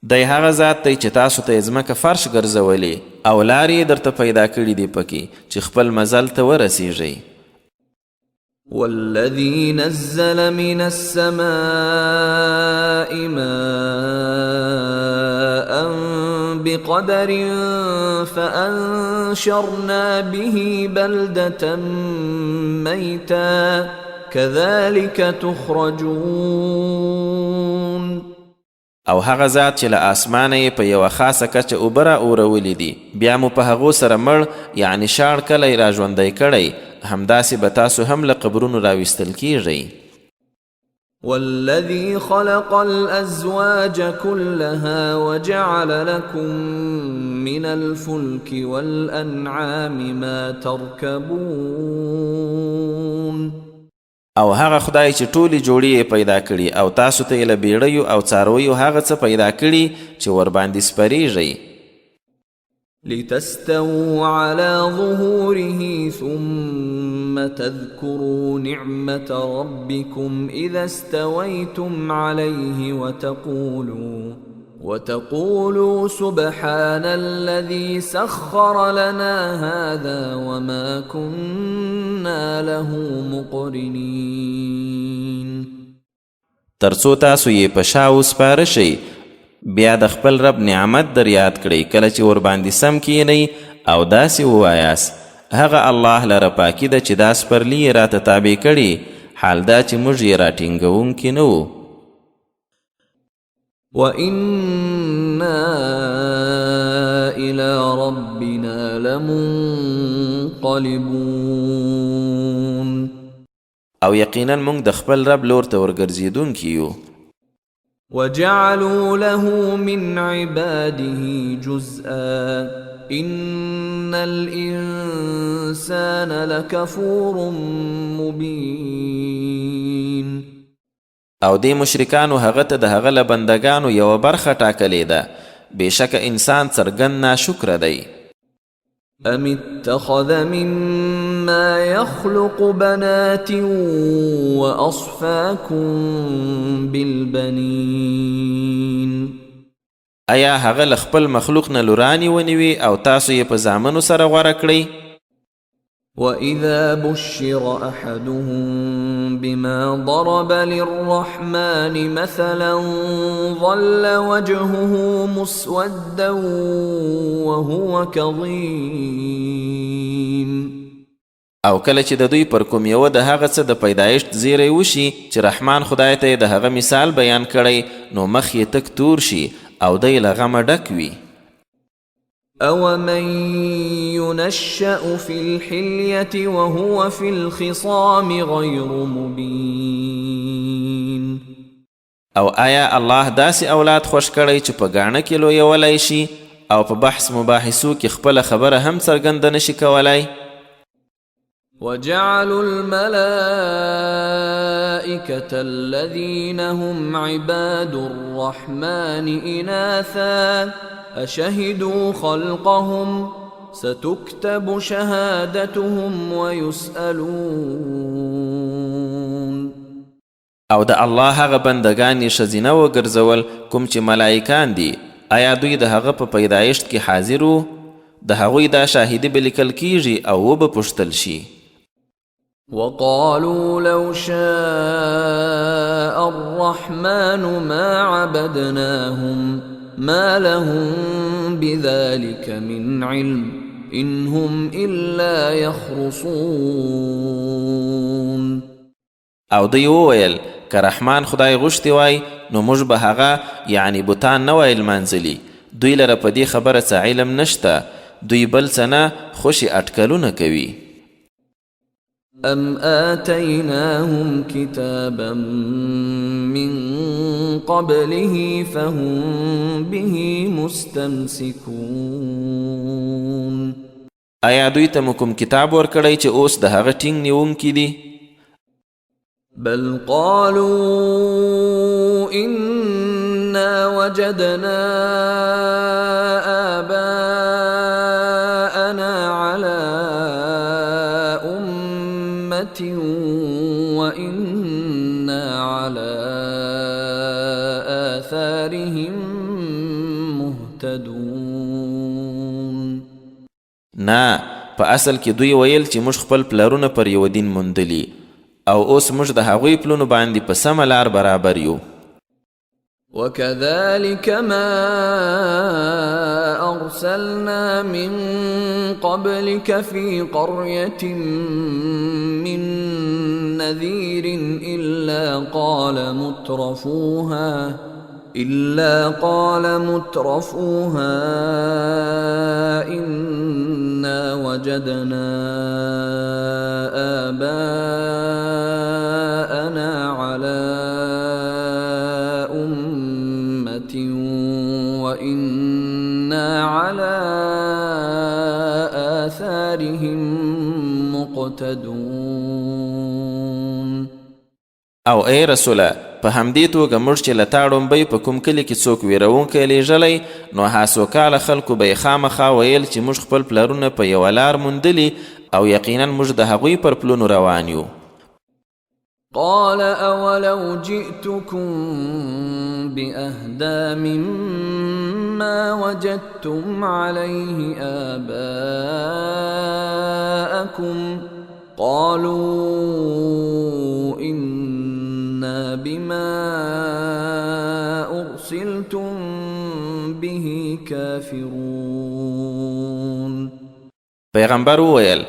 دی هغه ذات دی چې تاسو ته ځمکه فرش ګرځولې او لارې درته پیدا کړي دي پکې چې خپل مزل ته ورسیږئ. والذي نزل من السماء ماء بقدر فأنشرنا به بلدة ميتا كذلك تخرجون. او هغه ذات چې له آسمانه یې په یوه خاصه کچه اوبه را اورولي دي، بیا مو په هغو سره مړ یعنی شاړ کلی را ژوندی کړی، همداسې به تاسو هم له قبرونو راویستل کیږئ. والذي خلق الأزواج كلها وجعل لكم من الفلك والأنعام ما تركبون. او هغه خدای چې ټولې جوړې پیدا کړي او تاسو ته یې له بیړیو او څارویو هغه څه پیدا کړي چې ورباندې سپریږئ. لتستووا على ظهوره ثم تذكروا نعمة ربكم إذا استويتم عليه وتقولوا سبحان الذي سخر لنا هذا وما كنا له مقرنين. ترڅو تاسو یې په شا وسپاره شئ، بیا د خپل رب نعمت در یاد کړئ کله چې ورباندې سم کینئ او داسې ووایاست هغه الله لره پاکي ده چې دا سپرلي یې راته تابع کړي، حال دا چې موږ یې راټینګونکي نه وو. وَإِنَّا إِلَى رَبِّنَا لَمُنقَلِبُونَ. او یقینا موږ د خپل رب لور ته ورګرځېدونکي یو. وَجَعَلُوا لَهُ مِنْ عِبَادِهِ جُزْءًا إِنَّ الْإِنسَانَ لَكَفُورٌ مُبِينٌ. او دې مشرکانو هغه ته د هغه له بندګانو یوه برخه ټاکلې ده، بېشکه انسان څرګند ناشکره دی. أَمِ اتَّخَذَ مِمَّا يَخْلُقُ بَنَاتٍ وَأَصْفَاكُم بِالْبَنِينَ. ایا هغه له خپل مخلوق نه لورانې ونیوي او تاسو یې په زامنو سره غوره کړئ؟ وَإِذَا بُشِّرَ أَحَدُهُم بِمَا ضَرَبَ لِلرَّحْمَنِ مَثَلًا ظَلَّ وَجْهُهُ مُسْوَدًّا وَهُوَ كَظِيمٌ. او کله چې د دوی پر کوم یوه د هغه څه د پیدایشت زیری وشي چې رحمان خدای ته د هغه مثال بیان کړی، نو مخ یې تک تور شي او دی له غمه ډک وي. أَوَمَن يُنَشَّأُ فِي الْحِلْيَةِ وَهُوَ فِي الْخِصَامِ غَيْرُ مُبِينٍ. او آیا الله داسې اولاد خوش کړی چې په ګاڼه کې لویولی شي او په بحث مباحثو کې خپله خبره هم څرګنده نشي کولی؟ وَجَعَلُوا الْمَلَائِكَةَ الَّذِينَ هُمْ عِبَادُ الرَّحْمَنِ إِنَاثًا أَشَهِدُوا خَلْقَهُمْ سَتُكْتَبُ شَهَادَتُهُمْ وَيُسْأَلُونَ. او د الله هغه بندگان یې ښځینه وګرځول کوم چې ملائکان دي، آیا دوی د هغه په پیدایشت کې حاضر وو؟ د هغوی دا شاهدي به لیکل کیږي او وبه پوښتل شي. وَقَالُوا لَوْ شَاءَ الرَّحْمَنُ مَا عَبَدْنَاهُمْ مَا لَهُم بِذَلِكَ مِنْ عِلْمٍ إِنْ هُمْ إِلَّا يَخْرُصُونَ. او دوی وویل که رحمان خدای غوښتي وای نو موږ به هغه یعنی بوتان نه وای لمانځلي، دوی لره په دې خبره څه علم نشته، دوی بل څه نه خوشي اټکلونه کوي. أم آتيناهم كتابا من قبله فهم به مستمسكون آیا دوی ته مو کوم کتاب ورکړی چې اوس د هغه ټینګ نیونکي دي؟ بل قالوا إنا وجدنا آباءنا على أمة وإنا على آثارهم مهتدون. نه، په اصل کې دوی ویل چې موږ خپل پلرونه پر یو دین موندلي او اوس موږ د هغوی پلونو باندې په سمه لار برابر یو. وكذلك ما أرسلنا من قبلك في قرية من نذير إلا قال مترفوها إنا وجدنا آباءنا على أمة وإنا على آثارهم مقتدون. او ای رسوله، په همدې توګه موږ چې له تا ړومبی په کوم کلي کې څوک ویرونکی لیږلی، نو هاسوکاله خلکو به یې خامخا ویل چې موږ خپل پلرونه په یوه لار موندلي او یقینا موږ د هغوی پر پلونو روان یو. قال أولو جئتكم بأهدى مما وجدتم عليه آباءكم قالوا إنا بما أرسلتم به كافرون. پیغمبر وویل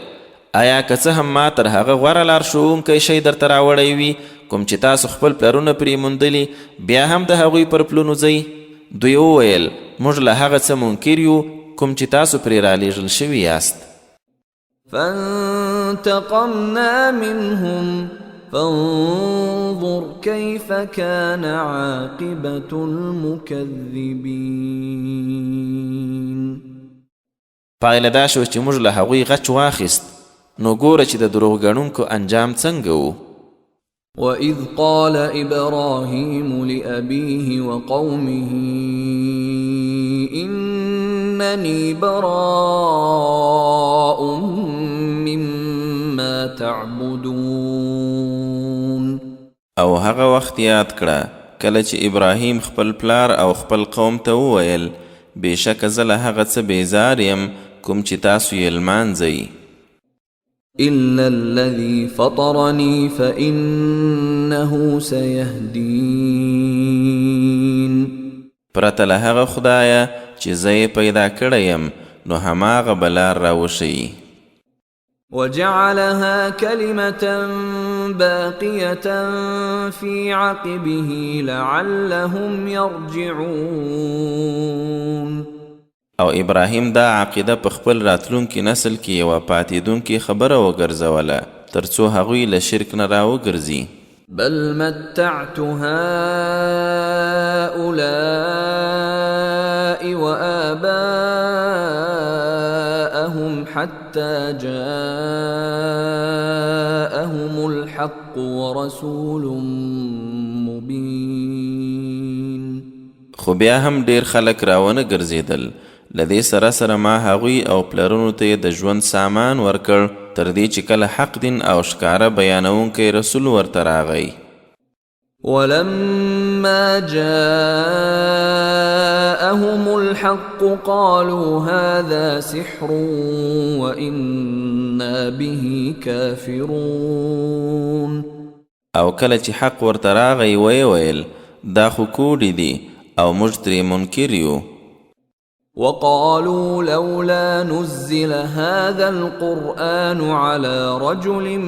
آیا که څه هم ما تر هغه غوره لار ښوونکی شی درته راوړی وي کوم چې تاسو خپل پلرونه پرې موندلي بیا هم د هغوی پر پلونو ځئ؟ دوی وویل موږ له هغه څه منکر یو کوم چې تاسو پرې رالیږل شوي یاست. فانتقمنا منهم فانظر كيف كان عاقبة المكذبين. پایله دا شو چې موږ له هغوی غچ واخیست، نو ګوره چې د دروغ انجام څنګه و. وَإِذْ قَالَ إِبْرَاهِيمُ لِأَبِيهِ وَقَوْمِهِ إِنَّنِي بَرَاءٌ مِّمَّا تَعْبُدُونَ. او هغه وخت یاد کړه کله چې ابراهیم خپل پلار او خپل قوم ته وویل بېشکه زه له هغه څه بیزار یم کوم چې تاسو یې لمانځئ. إلا الذي فطرني فإنه سيهدين. پرته له هغه خدایه چې زه یې پیدا کړی یم نو هماغه به لار راوښیي. وجعلها كلمة باقية في عقبه لعلهم يرجعون. او ابراهیم دا عقیده په خپل راتلونکي نسل کې یوه پاتېدونکې خبره وګرځوله تر څو هغوی له شرک نه راوګرځي. بل متعت هؤلاء وآباءهم حتى جاءهم الحق ورسول مبين. خو بیا هم ډیر خلک راونه ګرځېدل، له دې سره ما هغوی او پلرونو ته د ژوند سامان ورکړ تر دې چې کله حق دین او ښکاره بیانونکی رسول ورته راغی. ولما جاءهم الحق قالوا هذا سحر وإنا به كافرون. او کله چې حق ورته راغی ویې ویل دا خو کوډې دي او موږ ترې منکر یو. وقالوا لولا نزل هذا القرآن على رجل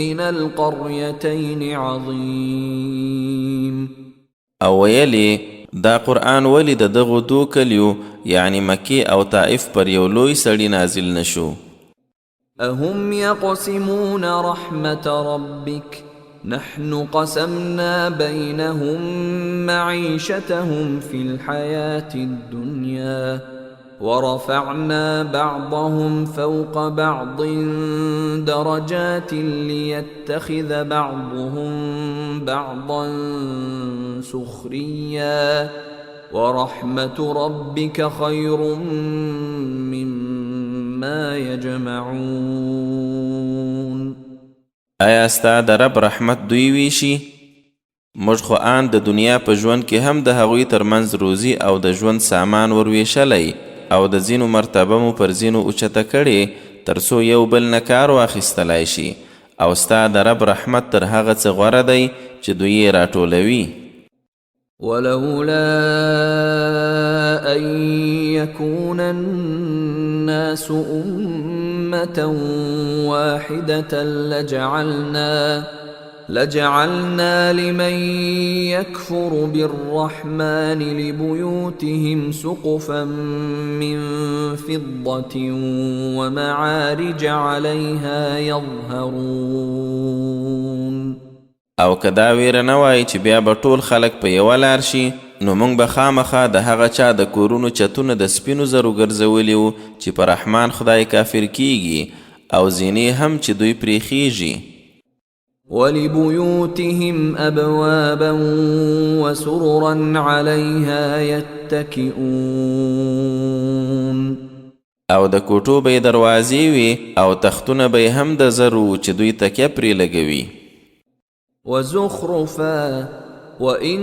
من القريتين عظيم. او ویلی دا قرآن ولی د دغو دو کلیو یعنی مکی او طائف پر یو لوی سړي نازل نشو. أهم يقسمون رحمة ربك نحن قسمنا بينهم معيشتهم في الحياة الدنيا ورفعنا بعضهم فوق بعض درجات ليتخذ بعضهم بعضا سخريا ورحمة ربك خير مما يجمعون. آیا ستا د رب رحمت دوی ویشي؟ موږ خو آن د دنیا په ژوند کې هم د هغوی ترمنځ روزي او د ژوند سامان ورویشلی او د ځینو مرتبه مو پر ځینو اوچته کړې تر څو یو بل نه کار واخیستلی شي او ستا د رب رحمت تر هغه څه غوره دی چې دوی یې راټولوي. ولولا أن يكون الناس أمة واحدة لجعلنا لمن يكفر بالرحمن لبيوتهم سقفا من فضة ومعارج عليها يظهرون. او که دا ویره نه وای چې بیا به ټول خلک په یوه لار شي نو موږ به خامخا د هغه چا د کورونو چتونه د سپینو زرو ګرځولي وو چې په رحمان خدای کافر کیږي او زینې هم چې دوی پرې خیږي. ولبيوتهم أبوابا وسررا عليها يتكئون. او د کوټو به دروازې وي او تختونه به هم د زرو چې دوی تکیه پرې لګوي. وزخرفا وإن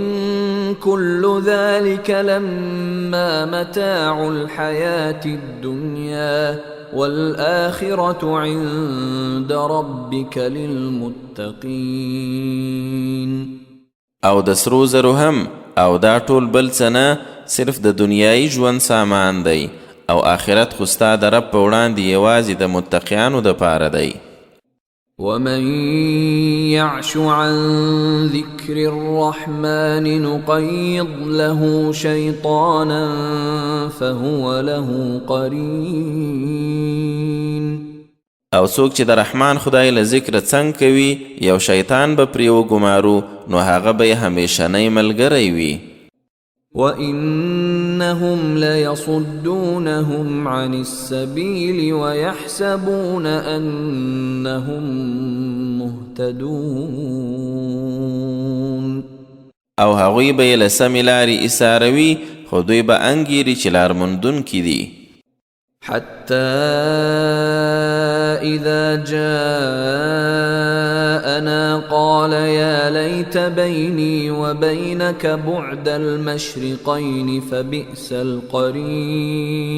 كل ذلك لما متاع الحياة الدنيا والآخرة عند ربك للمتقين. او د سرو زرو هم او دا ټول بل څه نه صرف د دنیایي ژوند سامان دی او آخرت خو ستا د رب په وړاندې یوازې د متقیانو دپاره دی. ومن يعش عن ذكر الرحمن نقيض له شيطانا فهو له قرين. او څوک چې د رحمان خدای له ذکر څنګ کوي یو شیطان به پرې وګمارو نو هغه به یې همیشنی ملګری وي. وَإِنَّهُمْ لَيَصُدُّونَهُمْ عَنِ السَّبِيلِ وَيَحْسَبُونَ أَنَّهُمْ مُهْتَدُونَ. او هغوی به یې له سمې لارې ایساروي خو دوی به انګیري چې لارموندونکي دي. حتى إذا جاءنا قال يا ليت بيني وبينك بعد المشرقين فبئس القرين.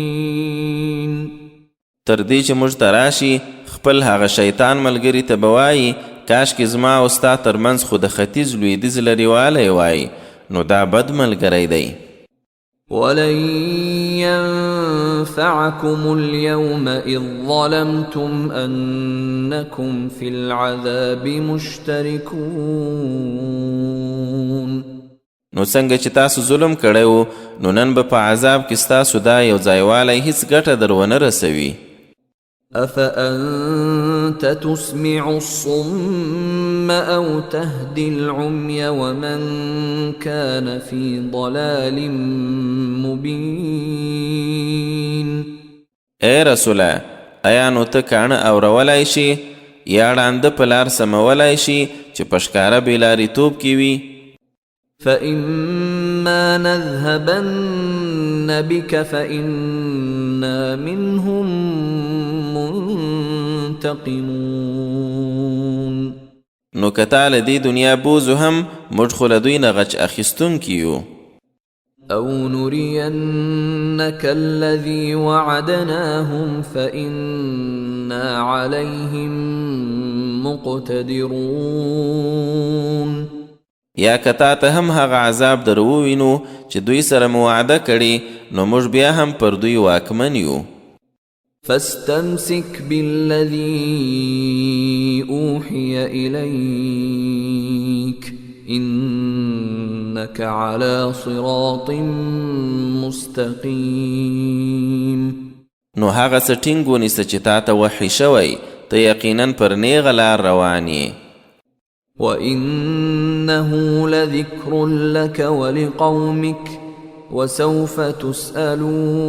تر دې چې موږ ته راشي خپل هغه شیطان ملګري ته به وایي کاشکې زما او ستا ترمنځ خو د ختیځ لویدیځ لرې والی وای نو دا بد ملګری دی. ولن ينفعكم اليوم إذ ظلمتم أنكم في العذاب مشتركون. نو څنګه چې تاسو ظلم کړی وو نو نن به په عذاب کې ستاسو دا یو ځایوالی هیڅ ګټه در ونه رسوي. أفأنت تسمع الصم أو تهدي العمي ومن كان في ضلال مبين. اے رسوله ایا نو ته کاڼه اورولای شي یا ړانده په لار سمولای شي چې په ښکاره بېلاریتوب کې وي. فإما نذهبن بك فإنا منهم منتقمون. نو که تا له دې دنیا بوزو هم موږ خو له دوی نه غچ اخیستونکي یو. أو نرينك الذي وعدناهم فإنا عليهم مقتدرون. یا که تا ته هم هغه عذاب در ووینو چې دوی سره مو وعده کړي نو موږ بیا هم پر دوی واکمن یو. فاستمسك بالذي أوحي إليك إنك على صراط مستقيم. نو هغه څه ټینګ ونیسه چې تا ته وحی شوی ته یقینا پر نیغه لار روان یې. وإنه لذكر لك ولقومك وسوف تسألون.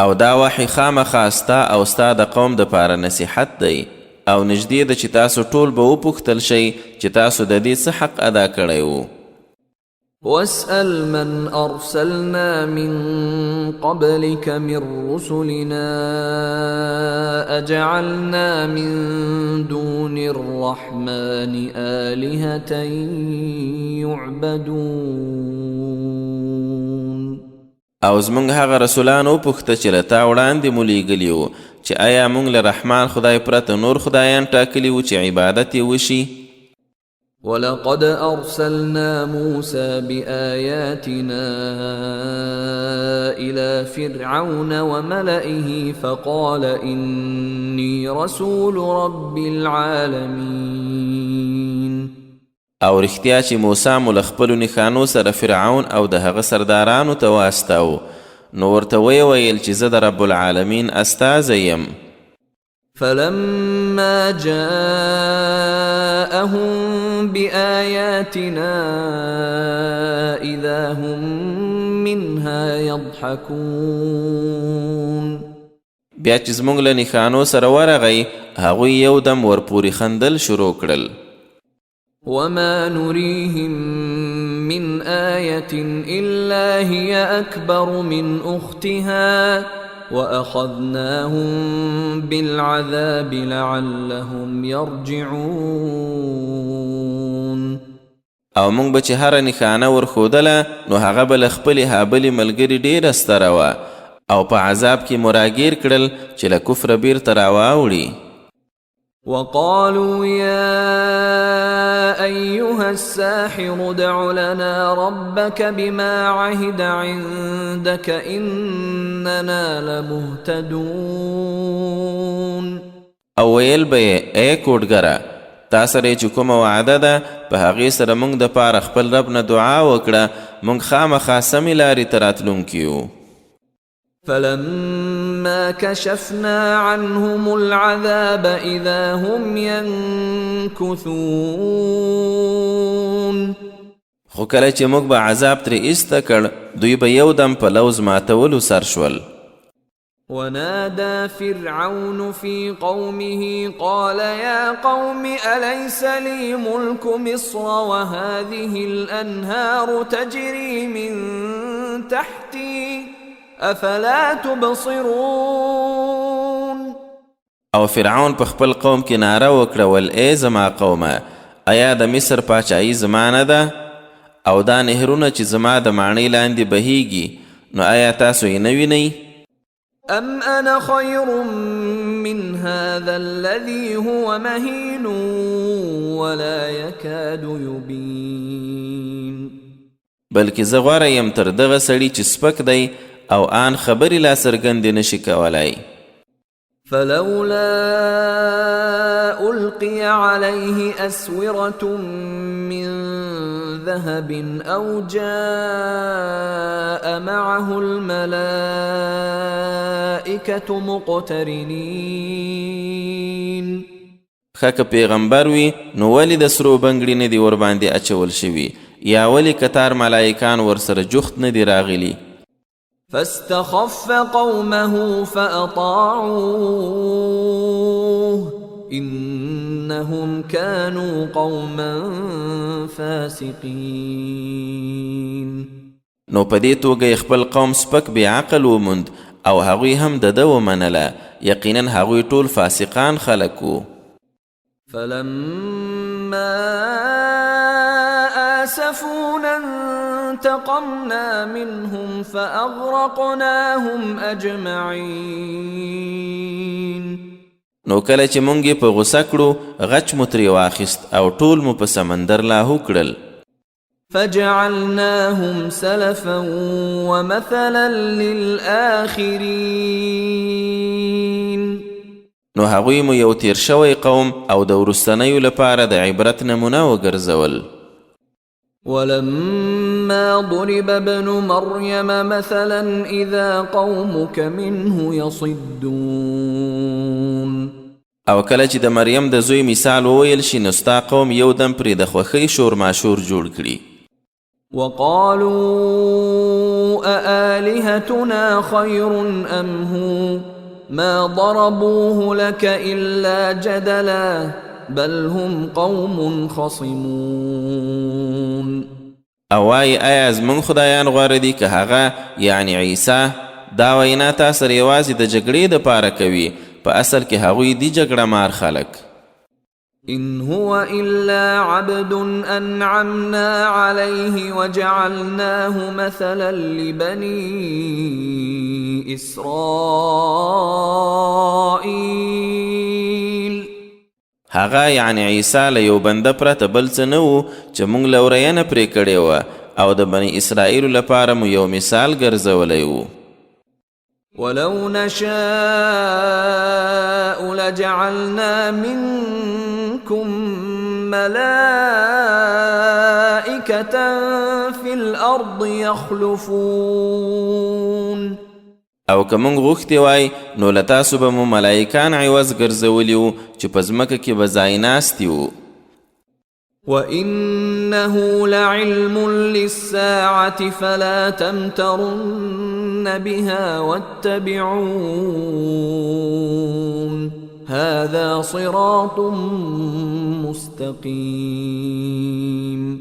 او دا وحی خامخا ستا او ستا د قوم د پاره نصیحت دی او نږدې ده چې تاسو ټول به وپوښتل شئ چې تاسو د دې څه حق ادا کړی و. واسأل من أرسلنا من قبلك من رسلنا أجعلنا من دون الرحمن آلهة يعبدون. او زمونږ هغه رسولان وپوښته چې له تا وړاندې مو لیږلي وو چې آیا موږ له رحمان خدای پرته نور خدایان ټاکلي وو چې عبادت یې وشي. ولقد أرسلنا موسى بآياتنا إلى فرعون وملئه فقال إني رسول رب العالمين. او رښتیا چې موسی مو له خپلو نښانو سره فرعون او د هغه سردارانو ته واستاو نو ورته ویې ویل چې زه د رب العالمین استازی یم. فلما جاءهم بآياتنا إذا هم منها يضحكون. بیا چې زموږ له نښانو سره ورغی هغوی یو دم ورپورې خندل شروع کړل. وما نريهم من آية إلا هي أكبر من أختها وأخذناهم بالعذاب لعلهم يرجعون. او موږ به چې هره نښانه ورښودله نو هغه به له خپلې هابلې ملګري ډېره ستره وه او په عذاب کې مراګیر کړل چې له کفره بیرته راواوړي. وقالوا يا أيها الساحر ادع لنا ربك بما عهد عندك إننا لمهتدون. او ویل به یې ای کوډګره تا سره چې کومه وعده ده په هغې سره موږ د پاره خپل رب نه دعا وکړه موږ خامخا سمې لارې ته راتلونکي یو. فلما كشفنا عنهم العذاب إذا هم ينكثون. خو کله چې موږ به عذاب ترې ایسته کړ دوی به یو دم په لوز ماتولو سر شول. ونادى فرعون في قومه قال يا قوم أليس لي ملك مصر وهذه الأنهار تجري من تحتي افلا تبصرون. او فرعون په خپل قوم کې ناره وکړه ول ای زما قومه آیا د مصر پاچاهي زما نه ده او دا نهرونه چې زما د ماڼۍ لاندې بهیږي نو آیا تاسو یې نه وینئ؟ ام انا خير من هذا الذي هو مهين ولا يكاد يبين. بلکې زه غوره یم تر دغه سړي چې سپک دی او آن خبری لا څرګندې نشي کولای. فلولا ألقي عليه أسورة من ذهب أو جاء معه الملائكة مقترنين. خاک پیغمبر وی نو ولی د سرو بنګړي نه دی ور باندې اچول شوي یا ولی کتار ملائکان ور سره جخت نه دی راغلي. فاستخف قومه فأطاعوه إنهم كانوا قوما فاسقين. نو په دې توګه خپل قوم سپک بې عقل وموند او هغوی هم د ده ومنله یقینا هغوی ټول فاسقان خلک وو. فلما آسفونا انتقمنا منهم فأغرقناهم أجمعين. نو کله چې مونږ یې په غوسه کړو غچ مو ترې واخیست او ټول مو په سمندر لاهو کړل. فجعلناهم سلفا ومثلا للآخرين. نو هغوی مو یو تیر شوی قوم او د وروستنیو لپاره د عبرت نمونه وګرځول. ولما ضرب ابن مريم مثلا إذا قومك منه يصدون. او کله چې د مریم د زوی مثال وویل شي نو ستا قوم یو دم پرې د خوښۍ شور ماشور جوړ کړي. وقالوا أآلهتنا خير أم هو ما ضربوه لك إلا جدلا بل هم قوم خصمون. او وای آیا زمون خدایان غوره دي که هغه یعنی عیسی دا وینا تا سره یوازې د جګړې دپاره کوي، په اصل کې هغوی دي جګړه مار خلک. إن هو إلا عبد أنعمنا عليه وجعلناه مثلا لبني إسرائيل. هغه یعنی عیسی له یو بنده پرته بل څه نه و چې موږ لورینه پرې کړې وه او د بني اسرائیلو لپاره مو یو مثال ګرځولی و. ولو نشاء لجعلنا منكم ملائكة في الأرض يخلفون. او که موږ غوښتې وای نو له تاسو به مو ملایکان عوض ګرځولي وو چې په ځمکه کې به ځای ناستي وو. وإنه لعلم للساعة فلا تمترن بها واتبعون هذا صراط مستقيم.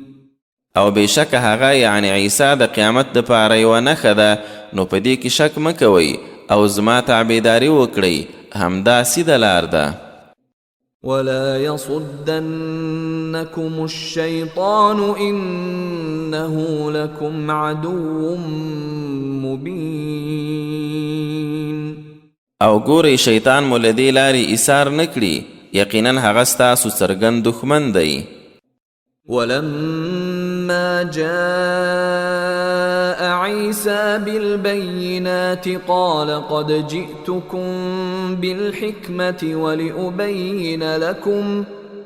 او بېشکه هغه یعنی عیسی د قیامت دپاره یوه نښه ده، نو په دې کې شک مه کوئ او زما تابعداري وکړئ، همدا سیده لار ده. ولا يصدنكم الشيطان إنه لكم عدو مبين. او ګورئ شیطان مو له دې لارې ایثار نه کړي، یقینا هغه ستاسو څرګند دښمن دی. ولما جاء عيسى بالبينات قال قد جئتكم بالحكمة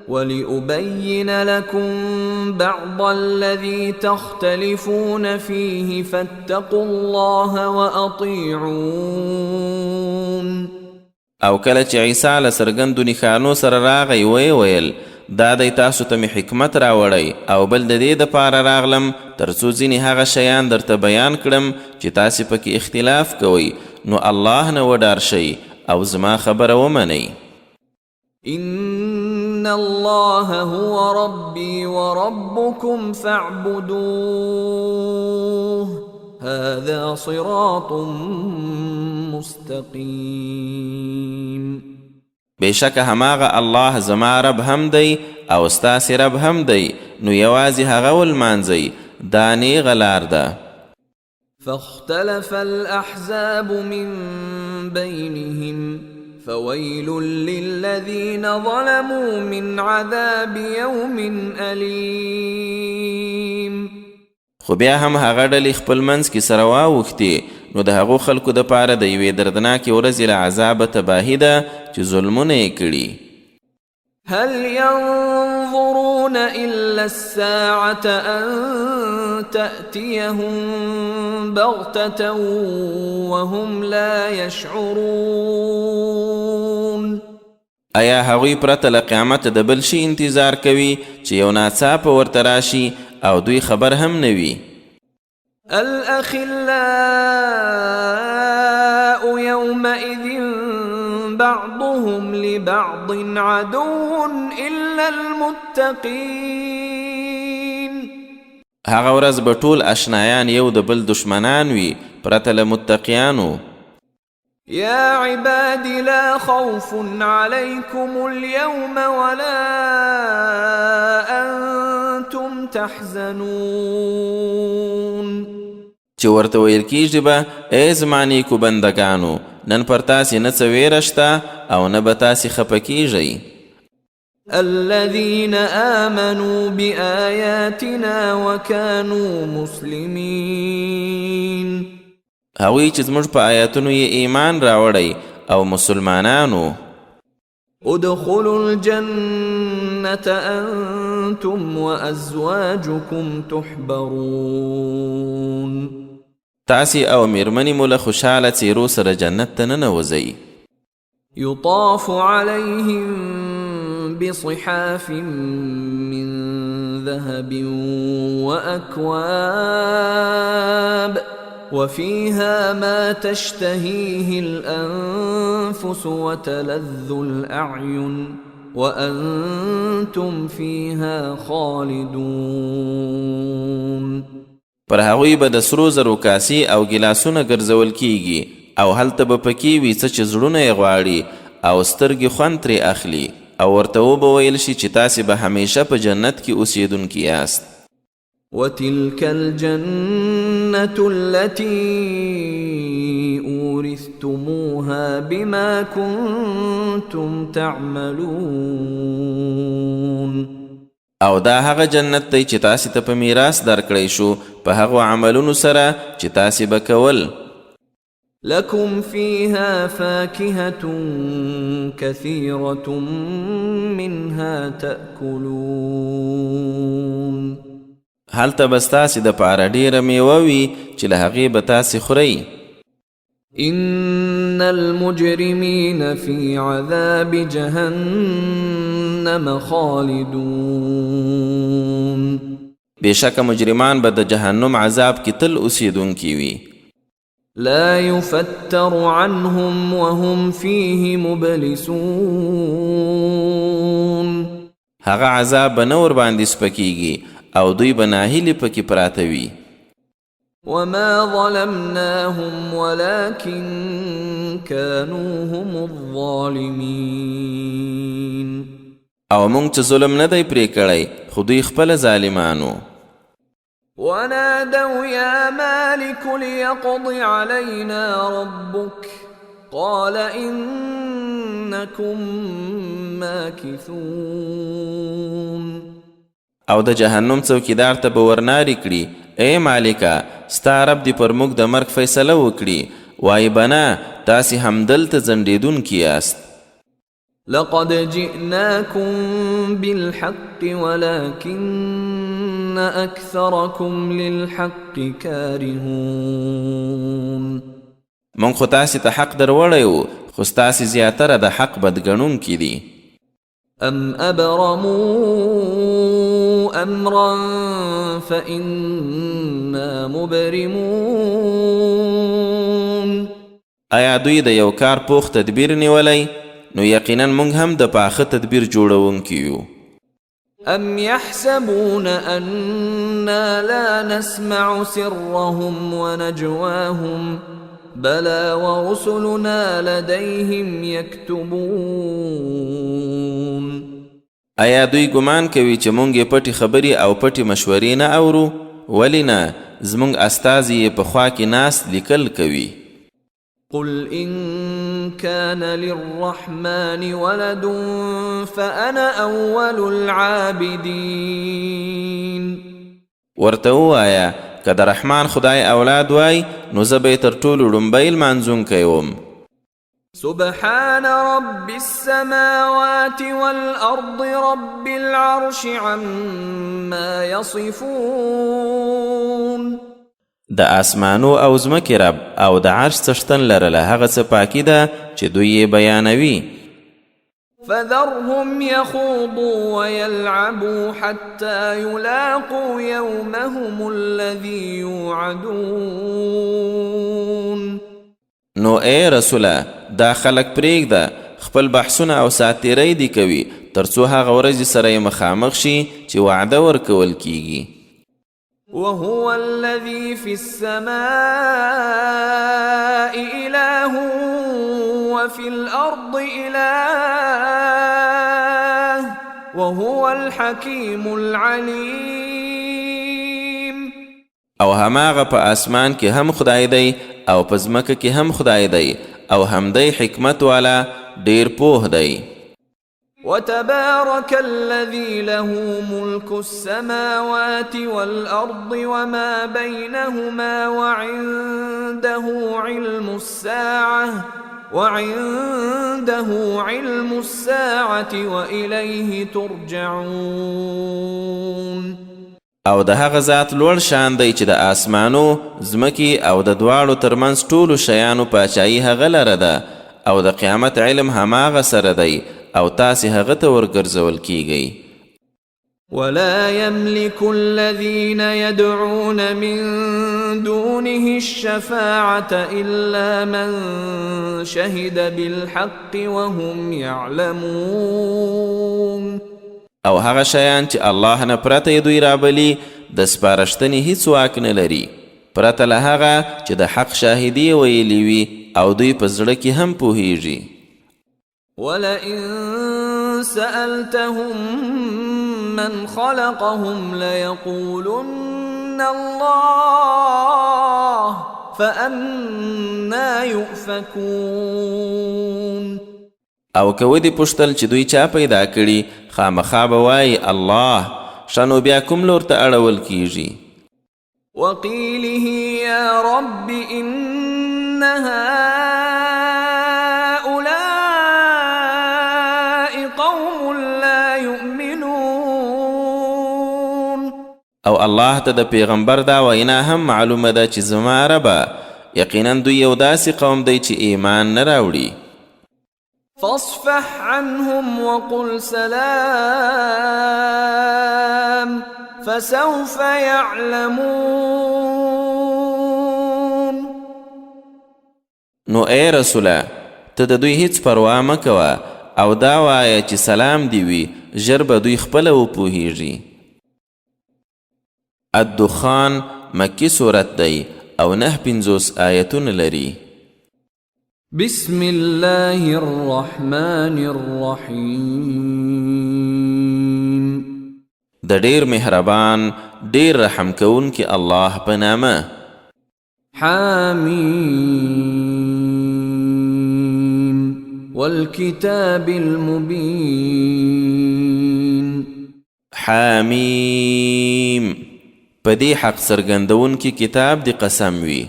ولأبين لكم بعض الذي تختلفون فيه فاتقوا الله وأطيعون. او کله چې عیسی له څرګندو نښانو سره راغی ویې ویل دا دی تاسو ته مې حکمت راوړی او بل د دې دپاره راغلم تر څو ځینې هغه شیان درته بیان کړم چې تاسې پکې اختلاف کوئ، نو الله نه وډار شئ او زما خبره ومنئ. إن الله هو ربي وربكم فاعبدوه هذا صراط مستقيم. بېشکه هماغه الله زما رب هم دی او ستاسې رب هم دی، نو یوازې هغه ولمانځئ، دا نیغه لار ده. فاختلف الأحزاب من بينهم فويل للذين ظلموا من عذاب يوم أليم. خو بیا هم هغه ډلې خپل منځ کې سره واوښتې، نو د هغو خلکو دپاره د یوې دردناکې ورځې له عذابه تباهي ده چې ظلمونه یې کړي. هل ينظرون إلا الساعة أن تأتيهم بغتة وهم لا يشعرون. ایا هغوی پرته له قیامت د بل شي انتظار کوي چې یو ناڅاپه ورته راشي او دوی خبر هم نه وي؟ الأخلاء يومئذ بعضهم لبعض عدو إلا المتقين. هغه ورځ به ټول اشنایان یو د بل دشمنان وي پرته له متقیانو. يا عباد لا خوف عليكم اليوم ولا أنتم تحزنون. چې ورته ویل کیږي به ای زما نیکو بندګانو نن پر تاسې نه څه ویره شته او نه به تاسې خفه کیږئ. الذين آمنوا بآياتنا وكانوا مسلمين. هغوی چې زموږ په آیاتونو یې ایمان راوړی او مسلمانانو. ادخلوا الجنة أنتم وأزواجكم تحبرون. تاسې او میرمنې مو له خوشحاله څیرو سره جنت ته ننوځئ. يطاف عليهم بصحاف من ذهب وأكواب وفيها ما تشتهيه الأنفس وتلذ الأعين وأنتم فيها خالدون. پر هغوی به د سرو زرو کاسې او ګیلاسونه ګرځول کیږي او هلته به پکې وي څه چې زړونه یې غواړي او سترګې خوند ترې اخلي او ورته وبه ویل شي چې تاسې به همیشه په جنت کې اوسیدونکي یاست. وتلك الجنة التي أورثتموها بما كنتم تعملون. او دا هغه جنت دی چې تاسې ته په میراث درکړی شو په هغو عملونو سره چې تاسې به کول. لكم فيها فاكهة كثيرة منها تأكلون. هلته به ستاسې دپاره ډېره میوه وي چې له هغې به تاسې خورئ. إن المجرمين في عذاب جهنم خالدون. بېشکه مجرمان به د جهنم عذاب کې تل اوسیدونکي وي. لا يفتر عنهم وهم فيه مبلسون. هغه عذاب به نه ورباندې سپکیږي او دوی به ناهیلې پکې پراته وي. وما ظلمناهم ولكن كانوا هم الظالمين. او موږ چې ظلم نه دی پرې کړی خو دوی خپله ظالمانو. ونادوا يا مالك ليقض علينا ربك قال إنكم ماكثون. او د جهنم څوکیدار ته به ورنارې کړي ای مالکه ستا رب دې پر موږ د مرګ فیصله وکړي وایي به نه تاسې همدلته ځنډېدونکي یاست. لقد جئناكم بالحق ولكن أكثركم للحق كارهون. موږ خو تاسې ته حق دروړی و خو ستاسې زیاتره د حق بدګڼونکي دي. أم أبرموا أمرا فإنا مبرمون. آیا دوی د یو کار پوخ تدبیر نیولی نو یقینا موږ هم د پاخه تدبیر جوړونکي یو. أم يحسبون أنا لا نسمع سرهم ونجواهم بلى ورسلنا لديهم يكتبون. آیا دوی ګمان کوي چې موږ یې پټې خبرې او پټې مشورې نه اورو؟ ولې نه زموږ استازي یې په خوا کې ناست لیکل کوي. قل إن كان للرحمن ولد فأنا أول العابدين. ورته ووایه که د رحمان خدای اولاد وای نو زه به یې تر ټولو لومبی لمانځونکی وم. سبحان رب السماوات والأرض رب العرش عما يصفون. د آسمانو او ځمکې رب او د عرش څښتن لرله هغه څه پاکي ده چې دوی یې بیانوي. فذرهم يخوضوا ويلعبوا حتى يلاقوا يومهم الذي يوعدون. نو ای رسوله دا خلک پرېږده خپل بحثونه او ساعتېرۍ دي کوي تر څو هغه ورځې سره یې مخامخ شي چې وعده ورکول کیږي. وهو الذي في السماء إله وفي الأرض إله وهو الحكيم العليم. او هماغه په آسمان کې هم خدای دی او په ځمکه کې هم خدای دی او همدی حکمت والا ډیر پوه دی. وتبارك الذي له ملك السماوات والأرض وما بينهما وعنده علم الساعة وإليه ترجعون. او د هغه ذات لوړ شان دی چې د آسمانو ځمکې او د دواړو ترمنځ ټولو شیانو پاچایي هغه لره ده او د قیامت علم هماغه سره دی او تاسې هغه ته ورګرځول کیږئ. ولا يملك الذين يدعون من دونه الشفاعة إلا من شهد بالحق وهم يعلمون. او هغه شیان چې الله نه پرته دوی رابلی د سپارښتنې هیڅ واک نه لري پرته له هغه چې د حق شاهدي ویلي وي او دوی په زړه کې هم پوهیږي. ولئن سألتهم من خلقهم ليقولن الله فأنا يؤفكون. او که ودې پوښتل چې دوی چا پیدا کړي خامخا به وایي الله، شنو بیا کوم لور ته اړول کیږي. وقيله يا رب إن هؤلاء قوم لا يؤمنون. او الله ته د پیغمبر دا وینا هم معلومه ده چې زما ربه یقینا دوی یو داسې قوم دی چې ایمان نه راوړي. فاصفح عنهم وقل سلام فسوف يعلمون. نو ای رسوله ته د دوی هیڅ پروا مه کوه او دا وایه چې سلام دی وي، ژر به دوی خپله وپوهیږي. الدخان مکی صورت دی او 9 آیتونه لري. بسم الله الرحمن الرحیم. د ډیر مهربان ډیر رحم کوونکی الله په نامه. حمیم والکتاب المبین. حمیم په دې حق څرګندونکي کتاب دی قسم وي.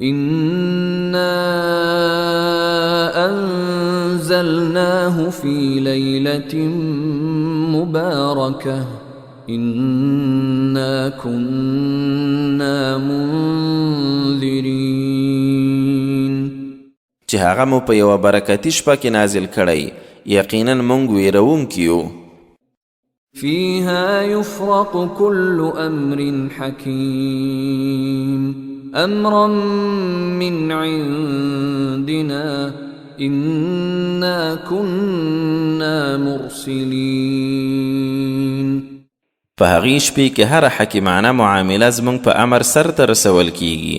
إنا أنزلناه في ليلة مباركة إنا كنا منذرين. چې هغه مو په یوه برکتي شپه کې نازل کړی، یقینا موږ ویروونکي یو. فيها يفرق كل أمر حكيم أمرا من عندنا إنا كنا مرسلين. په هغې شپې کې هره حکیمانه معامله زموږ په امر سرته رسول کیږي،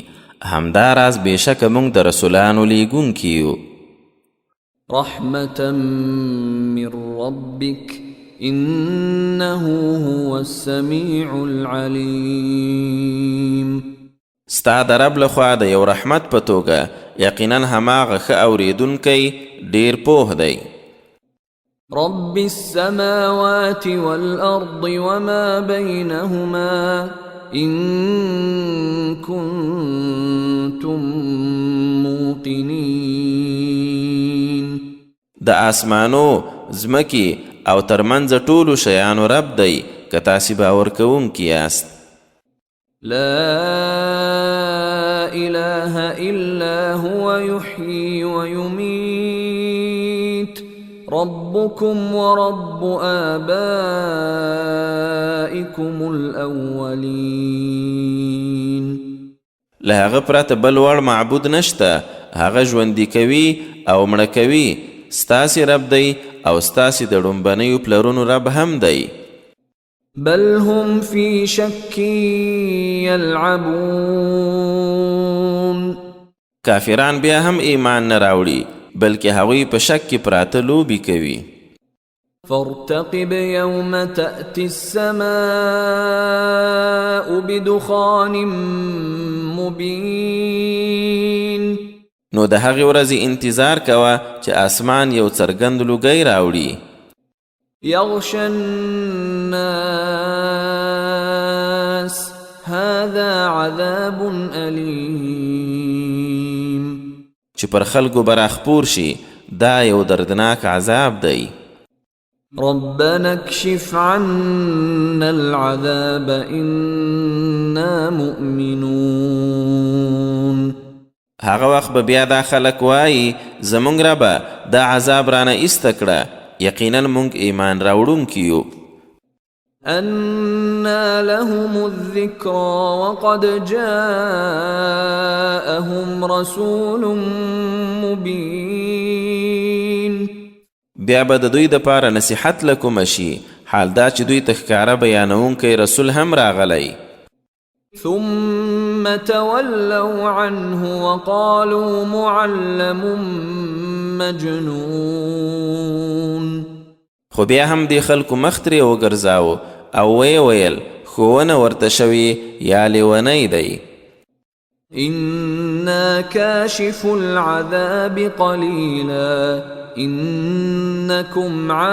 همداراز بېشکه موږ د رسولانو لیږونکي یو. رحمة من ربك إنه هو السميع العليم. ستا د رب لخوا د یو رحمت په توګه یقینا هماغه ښه اورېدونکی ډېر پوه دی. رب السماوات والأرض وما بينهما إن كنتم موقنين. د آسمانو ځمکې او ترمنځ ټولو شیانو رب دی که تاسې باور کوونکي یاست. لا إله إلا هو يحيي ويميت ربكم ورب آبائكم الأولين. له هغه پرته بل وړ معبود نشته، هغه ژوندي کوي او مړه کوي. ستاسې رب دی او ستاسې د ړومبنیو پلرونو رب هم دی. بل هم في شك يلعبون. کافران بیا هم ایمان نه راوړي بلکې هغوی په شک کې پراته لوبې کوي. فارتقب يوم تأتي السماء بدخان مبين. نو د هغې ورځې انتظار کوه چې آسمان یو څرګند لوګی راوړي. يغشى الناس هذا عذاب أليم. چې پر خلکو به راخپور شي دا یو دردناک عذاب دی. ربنا اكشف عنا العذاب إنا مؤمنون. هغه وخت به بیا دا خلک وایي زمونږ ربه دا عذاب رانه ایسته کړه، یقینا مونږ ایمان راوړونکي یو. أنى لهم الذكرى وقد جاءهم رسول مبين. بیا به د دوی دپاره نصیحت له کومه شي، حال دا چې دوی ته ښکاره بیانونکی رسول هم راغلی. ثم تولوا عنه وقالوا معلم مجنون. خو بیا هم دی خلکو مخ ترې وګرځاوه او ویې ویل ښوونه ورته شوي یا لیونی دی. إنا كاشف العذاب قليلا إنكم عائدون.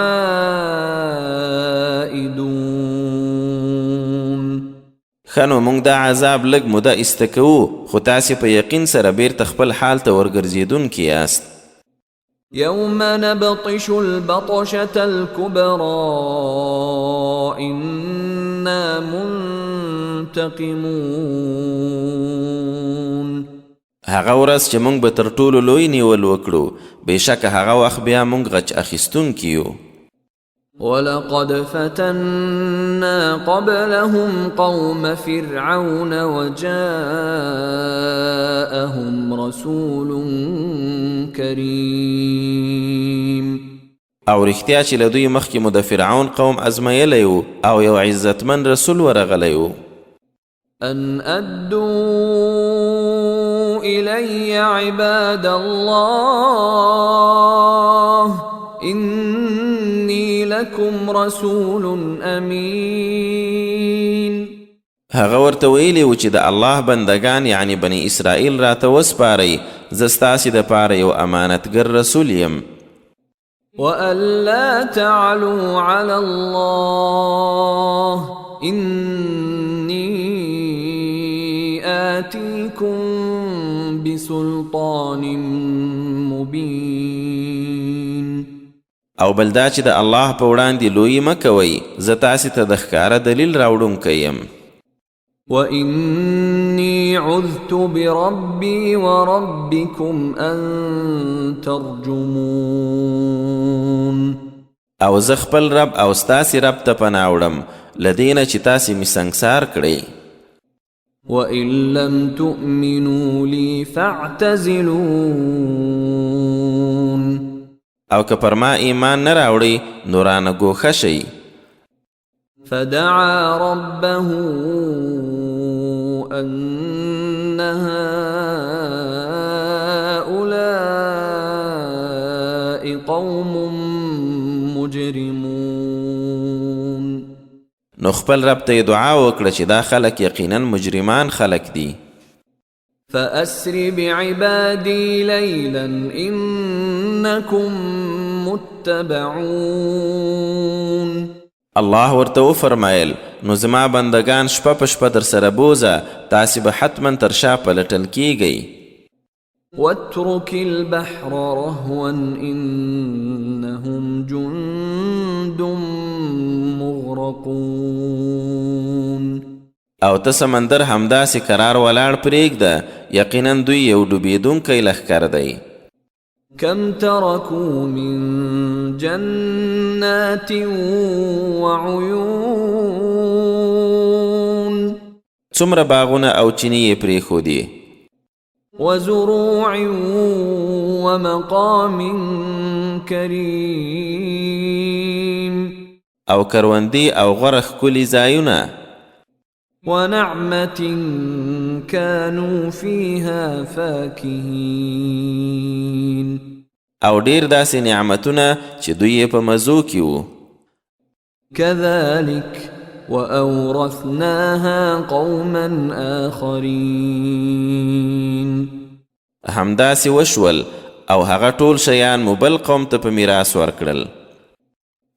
ښه نو موږ دا عذاب لږ موده ایسته کوو، خو تاسې په یقین سره بیرته خپل حال ته ورګرځېدونکي یاست. يوم نبطش البطشة الكبرى إنا منتقمون. هغه ورځ چې موږ به تر ټولو لوی نیول وکړو، بېشکه هغه وخت بیا موږ غچ اخیستونکي یو. ولقد فتنا قبلهم قوم فرعون وجاءهم رسول كريم. او رښتیا چې له دوی مخکې مو د فرعون قوم ازمیلی و او یو عزتمن رسول ورغلی و. أن أدوا إلي عباد الله إني لكم رسول أمين. هغه ورته ویلی و چې د الله بندگان یعنی بني اسرائیل راته وسپارئ، زه ستاسې دپاره یو امانتګر رسول یم. وألا تعلوا على الله إني آتيكم بسلطان مبين. او بل دا چې د الله په وړاندې لویي مه کوئ، زه تاسې ته د ښکاره دلیل راوړونکی یم. وإني عذت بربي وربكم أن ترجمون. او زه خپل رب او ستاسې رب ته پناه وړم له دې نه چې تاسې مې سنګسار کړئ. وإن لم تؤمنوا لي فاعتزلون. او که پر ما ایمان نه راوړئ نو رانه ګوښه شئ. فدعا ربه أن هؤلاء قوم مجرمون. نو خپل رب ته دعا وکړه چې دا خلک یقینا مجرمان خلک دي. فأسر بعبادي ليلا إنكم متبعون. الله ورته وفرمایل نو زما بندگان شپه په شپه در سره بوزه، تاسې به حتما تر شا پلټل کیږئ. واترك البحر رهوا إنهم جند مغرقون. او ته سمندر همداسې کرار ولاړ پرېږده، یقینا دوی یو ډوبېدونکی لښکر دی. كم تركوا من جنات وعيون. څومره باغونه او چینې یې پرېښودې. وزروع ومقام كريم. او کروندې او غوره ښکلي ځایونه. ونعمة كانوا فيها فاكهين. او ډیر داسې نعمتونه چې دوی یې په مزو کې وو. كذلك وأورثناها قوما آخرين. همداسې وشول او هغه ټول شیان مو بل قوم ته په میراث ورکړل.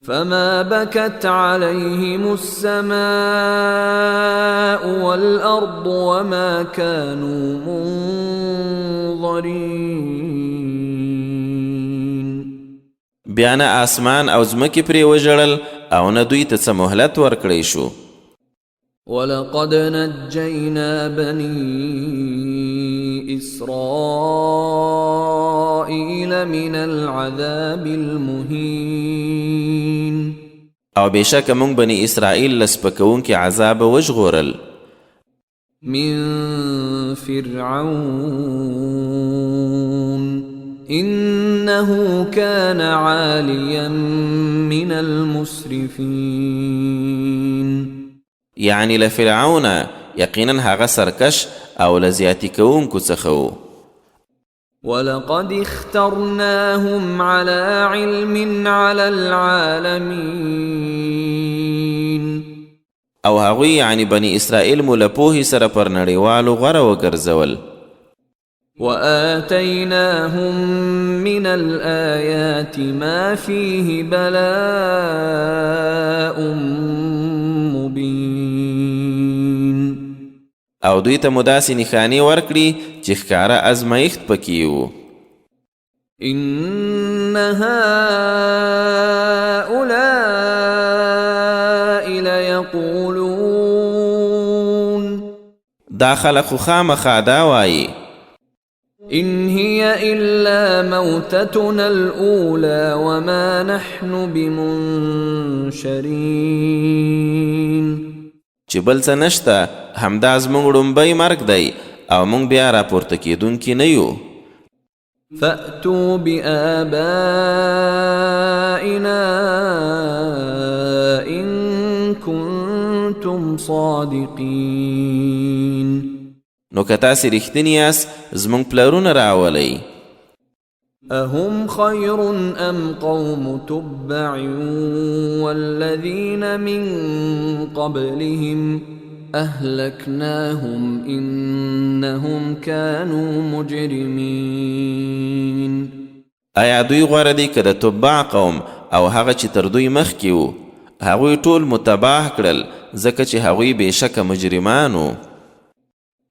فما بكت عليهم السماء والأرض وما كانوا منظرين. بیا نه آسمان او ځمکې پرې وژړل او نه دوی ته څه مهلت ورکړی شو. ولقد نجينا بني إسرائيل من العذاب المهين او بشک مونږ بني اسرائیل لسپکونکي عذاب وژغورل من فرعون إنه كان عاليا من المسرفين یعنی لفرعون یقینا هغه سرکش او لزیاتی کوونکو څخه و ولقد اخترناهم على علم على العالمين او هغوی یعنی بني اسرائیل مو له پوهې سره پر نړیوالو غوره وګرځول وآتيناهم من الآيات ما فيه بلاء مبين او دوی ته مو داسې نښانې ورکړي چې ښکاره ازمایښت پکې و إن هؤلاء ليقولون دا خلق خو خامخا دا وایي إن هي إلا موتتنا الأولى وما نحن بمنشرين چې بل څه نشته همدا زموږ ړومبی مرګ دی او موږ بیا راپورته کېدونکي نه یو فأتوا بآبائنا إن كنتم صادقين نو که تاسې رښتیني یاست زموږ پلرونه راولئ أهم خير أم قوم تبع والذين من قبلهم أهلكناهم إنهم كانوا مجرمين آیا دوی غوره دي که د تبع قوم او هغه چې تر دوی مخکې وو هغوی ټول متباه کړل ځکه چې هغوی بېشکه مجرمانو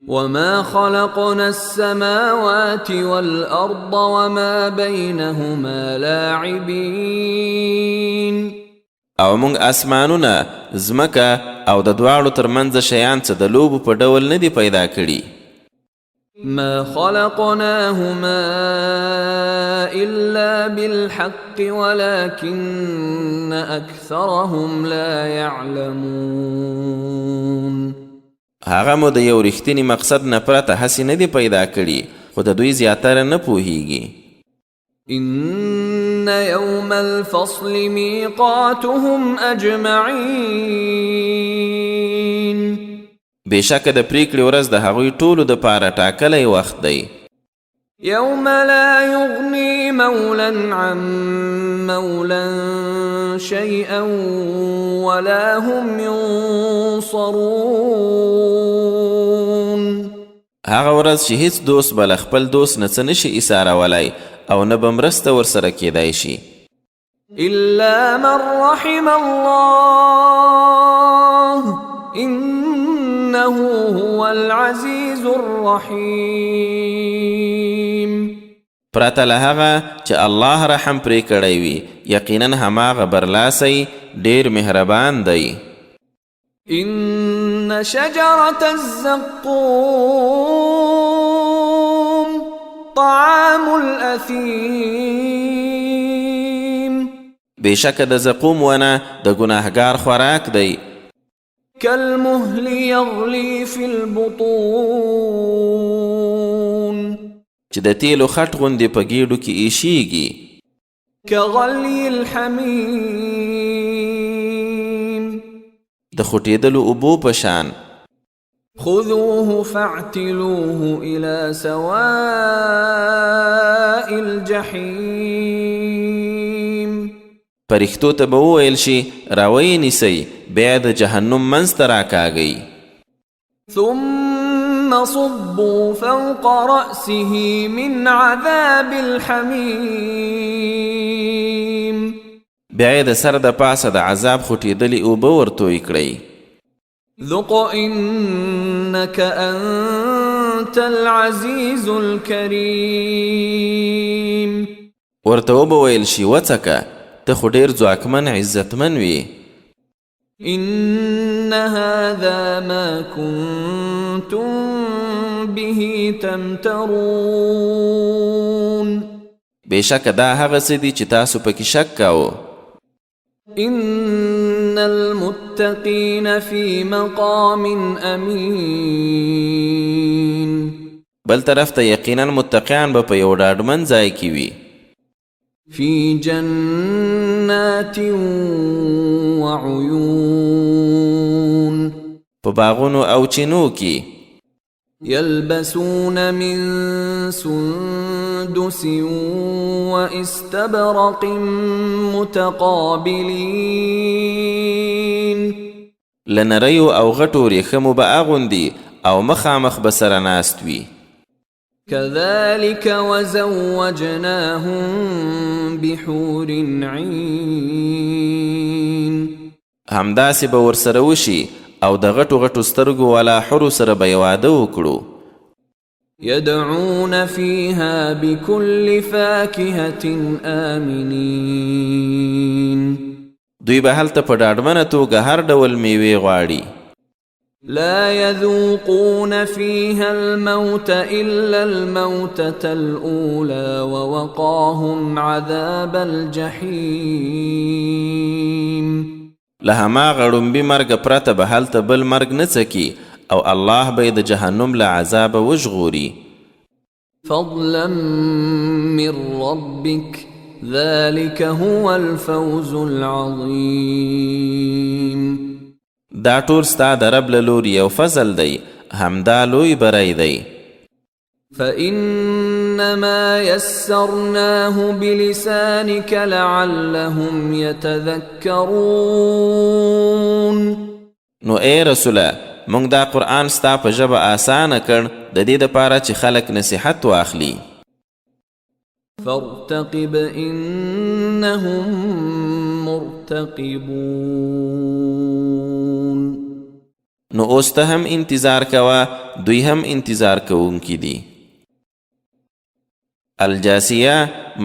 وما خلقنا السماوات والأرض وما بينهما لاعبين او موږ اسمانونه ځمکه او د دواړو ترمنځ شیان څه د لوبو په ډول نه دي پیدا کړي ما خلقناهما إلا بالحق ولكن أكثرهم لا يعلمون هغه مو د یو رښتینی مقصد نه پرته هسې نه دي پیدا کړي خو د دوی زیاتره نه پوهیږي إن يوم الفصل ميقاتهم أجمعين بېشکه د پریکړې ورځ د هغوی ټولو دپاره ټاکلی وخت دی يوم لا يغني مولا عن مولا شيئا ولا هم ينصرون هغه ورځ چې هیڅ دوست به له خپل دوست نه څه نشي ایسارولی او نه به مرسته ورسره کیدای شي إلا من رحم الله إنه هو العزيز الرحيم پرته له هغه چې الله رحم پرې کړی وي یقینا هماغه برلاسی ډیر مهربان دی إن شجرة الزقوم طعام الأثيم بېشکه د زقوم ونه د ګناهګار خوراک دی كالمهل يغلي في البطون چې د تیلو خټ غوندې په ګېډو کې ایشیږي كغلي الحميم د خوټېدلو اوبو په شان خذوه فاعتلوه إلى سواء الجحيم پرښتو ته به وویل شي راویې نیسئ بیا د جهنم منځ ته راکاږئ ثم صبوا فوق رأسه من عذاب الحميم بیا یې د سر د پاسه د عذاب خوټېدلې اوبه ورتوی کړئ ذق إنك أنت العزيز الكريم ورته وبه ویل شي وڅکه ته خو ډېر ځواکمن عزتمن وي إن هذا ما كنتم به تمترون بېشکه دا هغه څه دي چې تاسو پکې شک کاوه. إن المتقين في مقام أمين بل طرف ته یقینا متقیان به په یو ډاډمن ځای کې وي. في جنات وعيون په باغونو او چینو کې. يلبسون من سندس واستبرق متقابلين لنریو او غټو ریخمو به اغوندي او مخامخ به سره ناست وي. كذلك وزوجناهم بحور عين همداسې به ورسره وشي او د غټو غټو سترګو والا حورو سره به یې واده وکړو. يدعون فيها بكل فاكهة آمنين دوی به هلته په ډاډمنه توګه هر ډول میوې غواړي. لا يذوقون فيها الموت إلا الموتة الأولى ووقاهم عذاب الجحيم له هماغه ړومبي مرګ پرته به هلته بل مرګ نه څکي او الله به یې د جهنم له عذابه وژغوري. فضلا من ربك ذلك هو الفوز العظيم دا ټول ستا د رب له لوري یو فضل دی، همدا لوی بری دی. فإنما يسرناه بلسانك لعلهم يتذكرون نو ای رسوله مونږ دا قرآن ستا په ژبه آسانه کړ د دې دپاره چې خلک نصیحت واخلي. فارتقب إنهم مرتقبون نو اوس ته هم انتظار کوه، دوی هم انتظار کوونکي دي. الجاسیه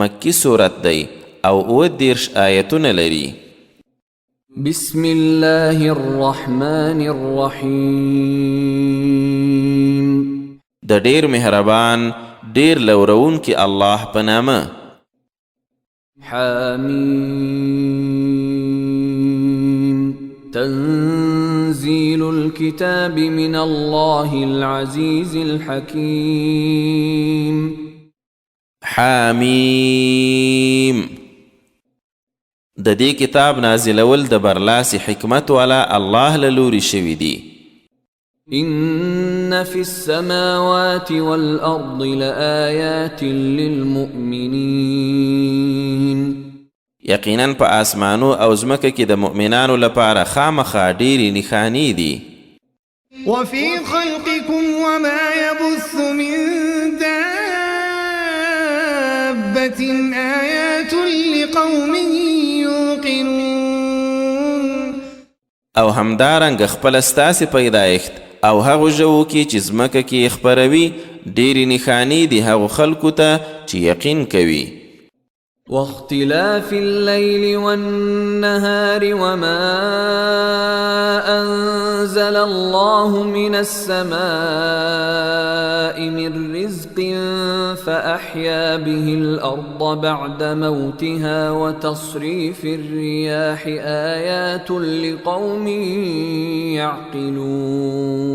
مکی صورت دی او 30 آیتونه لري. بسم الله الرحمن الرحیم د ډیر مهربان ډیر لورونکي الله په نامه. حمیم تنزيل الكتاب من الله العزيز الحكيم حمیم د دې کتاب نازلول د برلاسي حکمت والا الله له لوري شوي دي. إن في السماوات والأرض لآيات للمؤمنين یقینا په آسمانو او ځمکه کې د مؤمنانو لپاره خامخا ډېرې نښانې دي. وفي خلقكم وما يبث من دابة آيات لقوم يوقنون او همدارنګه خپله ستاسې پیدایښت او هغو ژوو کې چې ځمکه کې خپروي ډېرې نښانې دي هغو خلکو ته چې یقین کوي. واختلاف الليل والنهار وما أنزل الله من السماء من رزق فأحيا به الأرض بعد موتها وتصريف الرياح آيات لقوم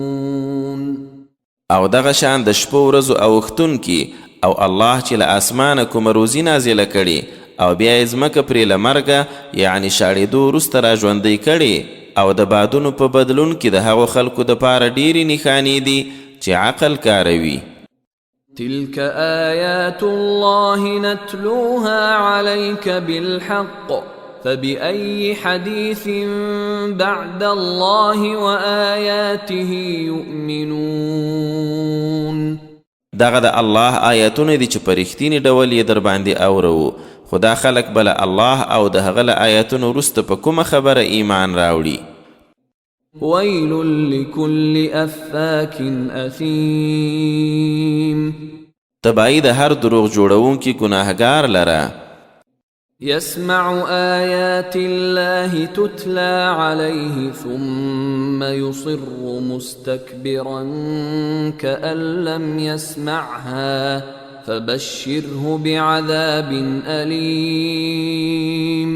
يعقلون او دغه شان د شپو ورځو اوښتونکي او الله چې له اسمانه کومه روزي نازله کړي او بیا یې ځمکه پرې له مرګه یعنې شاړېدو وروسته را ژوندی کړي او د بادونو په بدلون کې د هغو خلکو دپاره ډېرې نښانې دي چې عقل کاروي. تلك آيات الله نتلوها عليك بالحق فبأي حديث بعد الله وآياته يؤمنون دغه د الله آیاتونه دي چې په رښتینې ډول یې در باندې اورو، خو دا خلک به له الله او د هغه له آیاتونو وروسته په کومه خبره ایمان راوړي. ویل لکل افاک اثیم تبعی د هر دروغ جوړونکي ګناهګار لره. يسمع آيات الله تتلى عليه ثم يصر مستكبرا كأن لم يسمعها فبشره بعذاب أليم.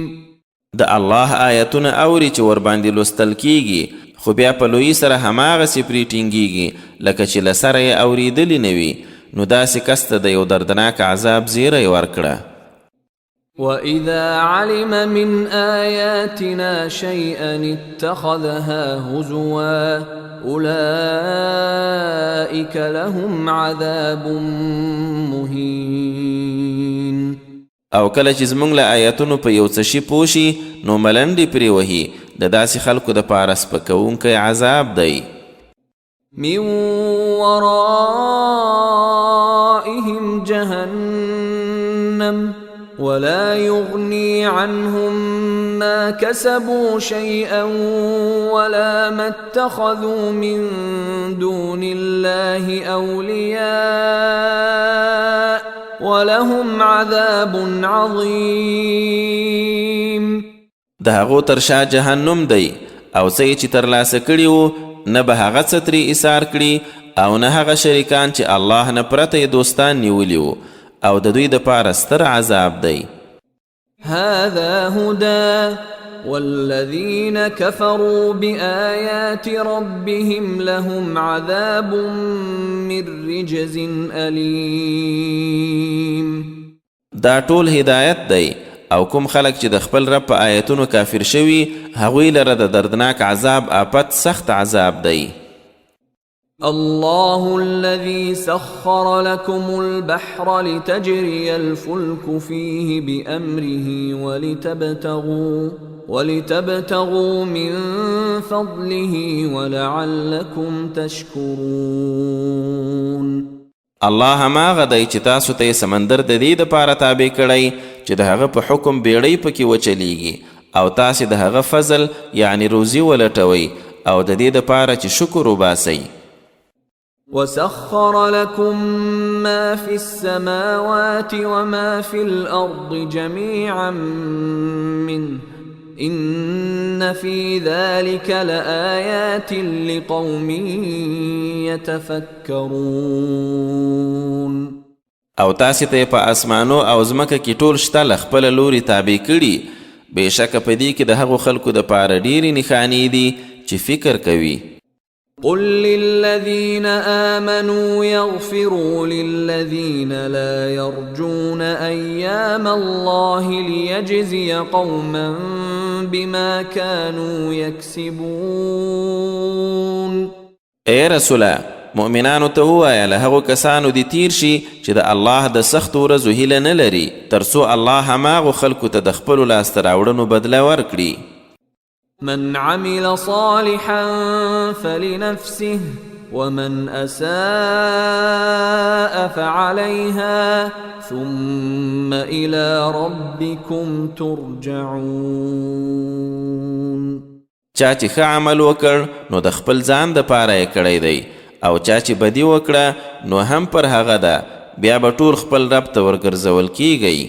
د الله آیتونه اوري چې ورباندې لوستل کیږي، خو بیا په لویي سره هماغسې پرې ټینګیږي لکه چې له سره یې اورېدلي نه وي، نو داسې کس ته د یو دردناک عذاب زیری ورکړه. وَإِذَا عَلِمَ مِنْ آيَاتِنَا شَيْئًا اتَّخَذَهَا هُزُوًا أُولَئِكَ لَهُمْ عَذَابٌ مُهِينٌ. او کله چې زموږ له آیاتونو په یو څه شي پوه شي نو ملنډې پرې وهي، د داسې خلکو دپاره سپکوونکی عذاب دی. من ورائهم جهنم ولا يغني عنهم ما كسبوا شيئا ولا ما اتخذوا من دون الله أولياء ولهم عذاب عظيم. د هغو تر شا جهنم دی او څه یې چې ترلاسه کړي وو نه به هغه څه ترې ایثار کړي او نه هغه شریکان چې الله نه پرته یې دوستان نیولي وو، او د دوی دپاره ستر عذاب دی. هذا هدى والذين كفروا بآيات ربهم لهم عذاب من رجز أليم. دا ټول هدایت دی، او کوم خلک چې د خپل رب په آیتونو کافر شوي هغوی لره د دردناک عذاب آفت سخت عذاب دی. الله الذي سخر لكم البحر لتجري الفلك فيه بأمره ولتبتغوا من فضله ولعلكم تشكرون. الله هماغه دی چې تاسو ته سمندر د دې دپاره تابع کړی چې د هغه په حکم بیړۍ پکې وچلیږي، او تاسې د هغه فضل یعنی روزي ولټوئ او د دې دپاره چې شکر وباسئ. وسخر لكم ما في السماوات وما في الأرض جميعا منه إن في ذلك لآيات لقوم يتفكرون. او تاسې ته په اسمانو او ځمکه کې ټول شته له خپله لوري تابع کړي، بېشکه په دې کې د هغو خلکو دپاره ډېرې نښانې دي چې فکر کوي. قل للذين آمنوا يغفروا للذين لا يرجون أيام الله ليجزي قوما بما كانوا يكسبون. اے رسوله، مؤمنانو ته ووایه له هغو کسانو دې تیر شي چې د الله د سختو ورځو هیله نه لري، تر څو الله هماغو خلکو ته د خپلو لاسته راوړنو بدله ورکړي. من عمل صالحا فلنفسه ومن أساء فعليها ثم إلى ربكم ترجعون. چا چې ښه عمل وکړ نو د خپل ځان دپاره یې کړی دی، او چا چې بدي وکړه نو هم پر هغه ده، بیا به ټول خپل رب ته ورګرځول کیږئ.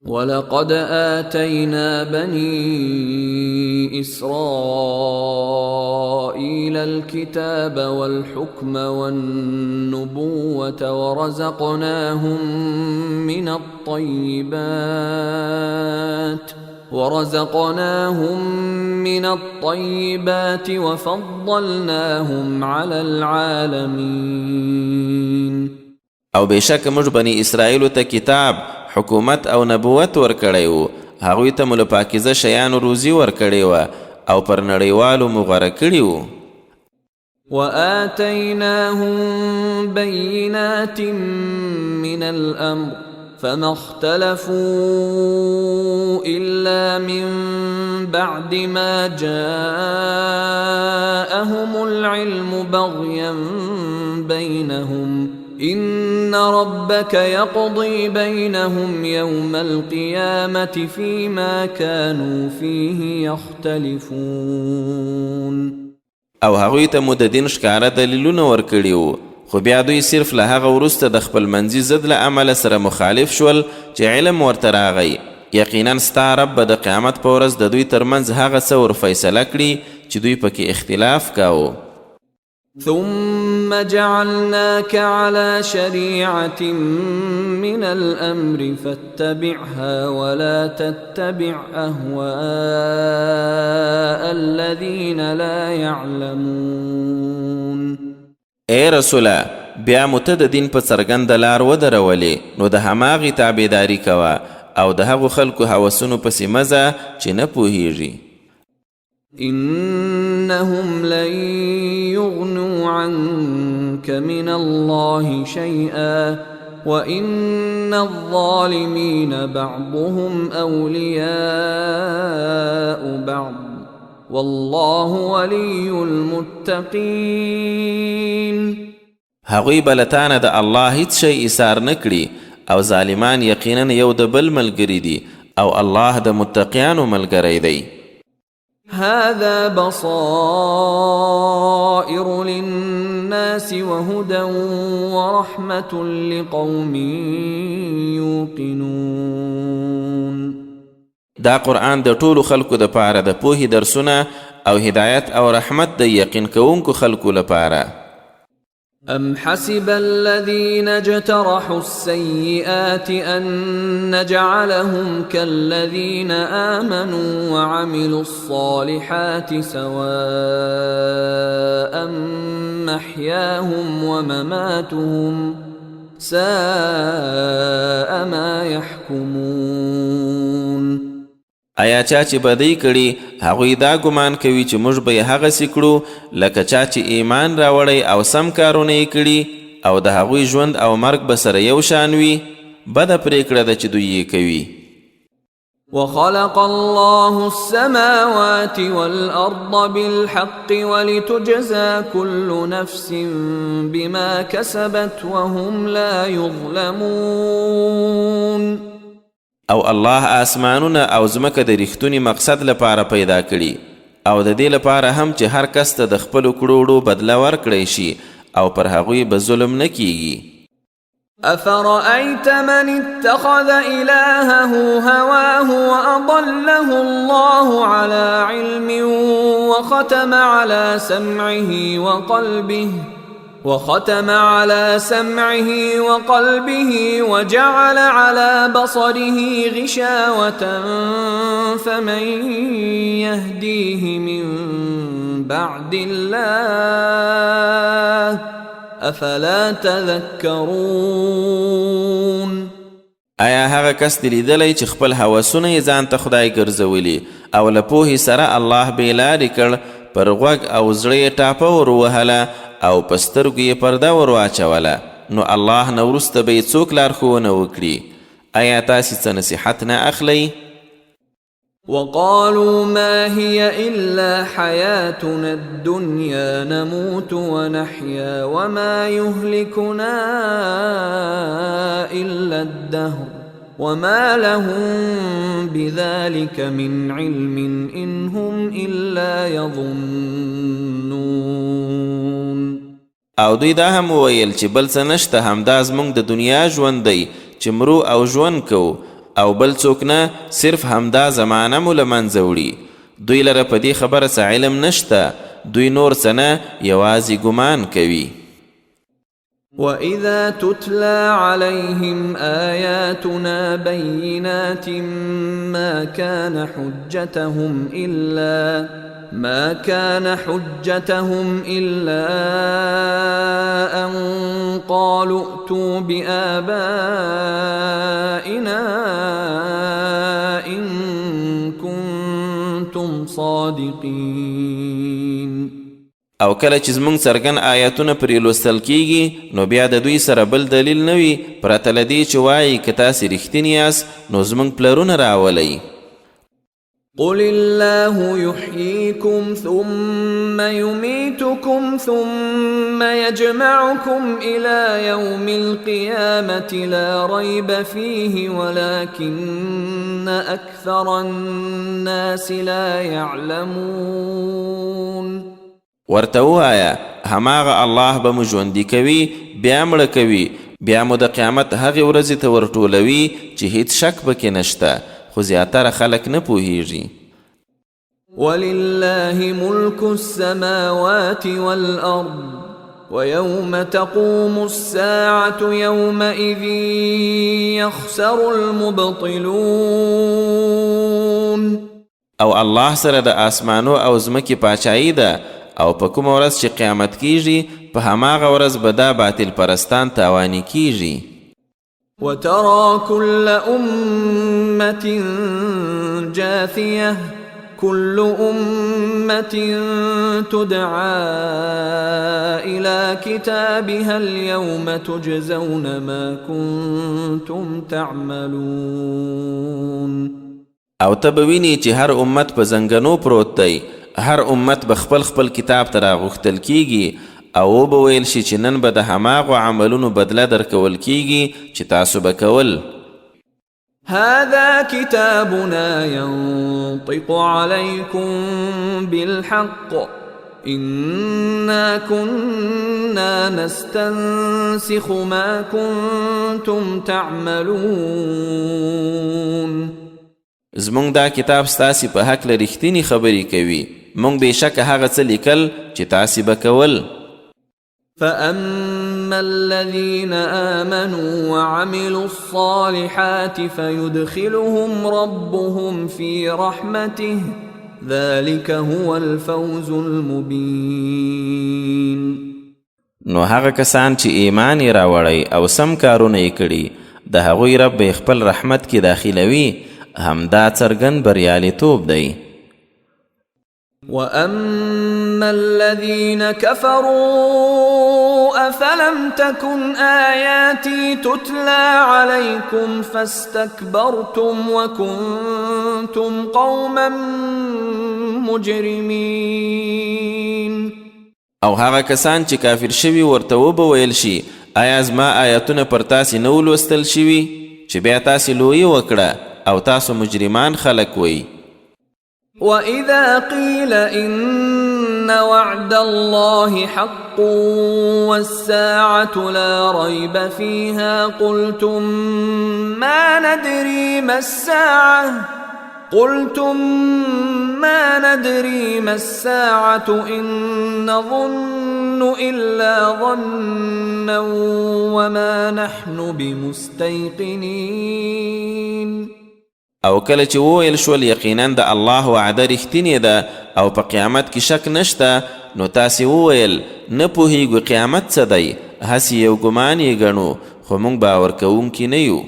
ولقد آتينا بني إسرائيل الكتاب والحكم والنبوة ورزقناهم من الطيبات وفضلناهم على العالمين. او بېشکه موږ بني اسرائیلو ته کتاب، حکومت او نبوت ورکړی و، هغوی ته مو له پاکیزه شیانو روزي ورکړې وه او پر نړیوالو مو غوره کړي وو. وآتيناهم بينات من الأمر فما اختلفوا إلا من بعد ما جاءهم العلم بغيا بينهم إن ربك يقضي بينهم يوم القيامة فيما كانوا فيه يختلفون. او هغوی ته مو د دین ښکاره دلیلونه ورکړي وو، خو بیا دوی صرف له هغه وروسته د خپل منځي ضد له عمله سره مخالف شول چې علم ورته راغی، یقینا ستا رب به د قیامت په ورځ د دوی ترمنځ هغه څه ور فیصله کړي چې دوی پکې اختلاف کاوه. ثم جعلناك على شريعة من الأمر فاتبعها ولا تتبع أهواء الذين لا يعلمون. اے رسوله بیا مو ته د دین په څرګنده لار ودرولې نو د هماغې تابعداري کوه او د هغو خلکو هوسونو پسې مزه چې نه پوهیږي. إنهم لن يغنوا عنك من الله شيئا وإن الظالمين بعضهم أولياء بعض والله ولي المتقين. هغوی بلتانه د الله هیڅ شی ایثار نکړي او ظالمان یقینا یو د بل ملګري دي او الله د متقیانو ملګری دی. هذا بصائر للناس وهدى ورحمة لقوم يوقنون. دا قرآن د ټولو خلکو د پاره د پوهې درسونه او هدایت او رحمت د یقین کوونکو خلکو لپاره. أم حسب الذين اجترحوا السيئات أن نجعلهم كالذين آمنوا وعملوا الصالحات سواء محياهم ومماتهم ساء ما يحكمون. آیا چا چې بدی کړي هغوی دا ګمان کوي چې موږ به یې هغسې کړو لکه چا چې ایمان راوړی او سم کارونه یې کړي او د هغوی ژوند او مرګ به سره یو شان وي. بده پرېکړه ده چې دوی یې کوي. وخلق الله السماوات والأرض بالحق ولتجزى كل نفس بما كسبت وهم لا يظلمون. او الله آسمانونه او ځمکه د ریښتوني مقصد لپاره پیدا کړي او د دې لپاره هم چې هر کس ته د خپلو کړوړو بدله ورکړی شي او پر هغوی به ظلم نه کیږي. أفرأيت من اتخذ إلهه هواه وأضله الله على علم وختم على سمعه وقلبه وجعل على بصره غشاوة فمن يهديه من بعد الله أفلا تذكرون. آیا هغه کس دی لیدلی چې خپل هوسونه یې ځان ته خدای ګرځولي او له پوهې سره الله بې لارې کړ، پر غوږ او زړه یې ټاپه ور ووهله او په سترګو یې پرده ور واچوله، نو الله نه وروسته به یې څوک لارښوونه وکړي. آیا تاسې څه نصیحت نه اخلئ؟ وقالوا ما هي إلا حياتنا الدنيا نموت ونحيا وما يهلكنا إلا الدهر وما لهم بذلك من علم إن هم إلا يظنون. او دوی دا هم وویل چې بل څه نشته همدا زموږ د دنیا ژوند دی چې مرو او ژوند کوو او بل څوک نه، صرف همدا زمانه مو له منځه وړي. دوی لره په دې خبره څه علم نشته، دوی نور څه نه یوازې ګمان کوي. وَإِذَا تُتْلَى عَلَيْهِمْ آيَاتُنَا بَيِّنَاتٍ مَا كَانَ حُجَّتَهُمْ إِلَّا أَن قَالُوا ائْتُوا بِآبَائِنَا إِن كُنتُمْ صَادِقِينَ. او کله چې زموږ څرګند آیاتونه پرې لوستل کیږي نو بیا د دوی سره بل دلیل نه وي پرته له دې چې وایي که تاسې رښتیني یاست نو زموږ پلرونه راولئ. قل الله يحييكم ثم يميتكم ثم يجمعكم إلى يوم القيامة لا ريب فيه ولكن أكثر الناس لا يعلمون. ورته ووایه هماغه الله به مو ژوندي کوي بیا مړه کوي بیا مو د قیامت هغې ورځې ته ورټولوي چې هیڅ شک پکې نشته، خو زیاتره خلک نه پوهیږي. ولله ملك السماوات والأرض ويوم تقوم الساعة يومئذ يخسر المبطلون. او الله سره د آسمانو او ځمکې پاچایي ده او په کومه ورځ چې قیامت کیږي په هماغه ورځ به دا باطل پرستان تاواني کیږي. وترى كل أمة جاثية كل أمة تدعى إلى كتابها اليوم تجزون ما كنتم تعملون. او ته به وینې چې هر امت په زنګنو پروت دی، هر امت به خپل خپل کتاب ته راغوښتل کیږي او به ویل شي چې نن به د هماغو عملونو بدله درکول کیږي چې تاسو به کول. هذا كتابنا ينطق عليكم بالحق إنا كنا نستنسخ ما كنتم تعملون. زمونږ دا کتاب ستاسې په هکله رښتینې خبرې کوي، مونږ بېشکه هغه څه لیکل چې تاسې به کول. فأما الذين آمنوا وعملوا الصالحات فيدخلهم ربهم في رحمته ذلك هو الفوز المبين. نو هغه کسان چې ایمان یې راوړی او سم کارونه یې کړي د هغوی رب به خپل رحمت کې داخلوي، همدا څرګند بریالیتوب دی. وأما الذين كفروا أفلم تكن آياتي تتلى عليكم فاستكبرتم وكنتم قوما مجرمين. او هغه کسان چې کافر شوي ورته وبویل شي آیا زما آیاتونه پر تاسې نه ولوستل شوي چې بیا تاسې لویي وکړه او تاسو مجرمان خلک وئ. وَإِذَا قِيلَ إِنَّ وَعْدَ اللَّهِ حَقٌّ وَالسَّاعَةُ لَا رَيْبَ فِيهَا قُلْتُم مَّا نَدْرِي مَا السَّاعَةُ إِن نَّظُنُّ إِلَّا ظَنًّا وَمَا نَحْنُ بِمُسْتَيْقِنِينَ. او کله چې وویل شول یقینا د الله وعده رښتینې ده او په قیامت کې شک نشته، نو تاسې وویل نه پوهیږو قیامت څه دی، هسې یو ګمان یې ګڼو خو موږ باور کوونکي نه یو.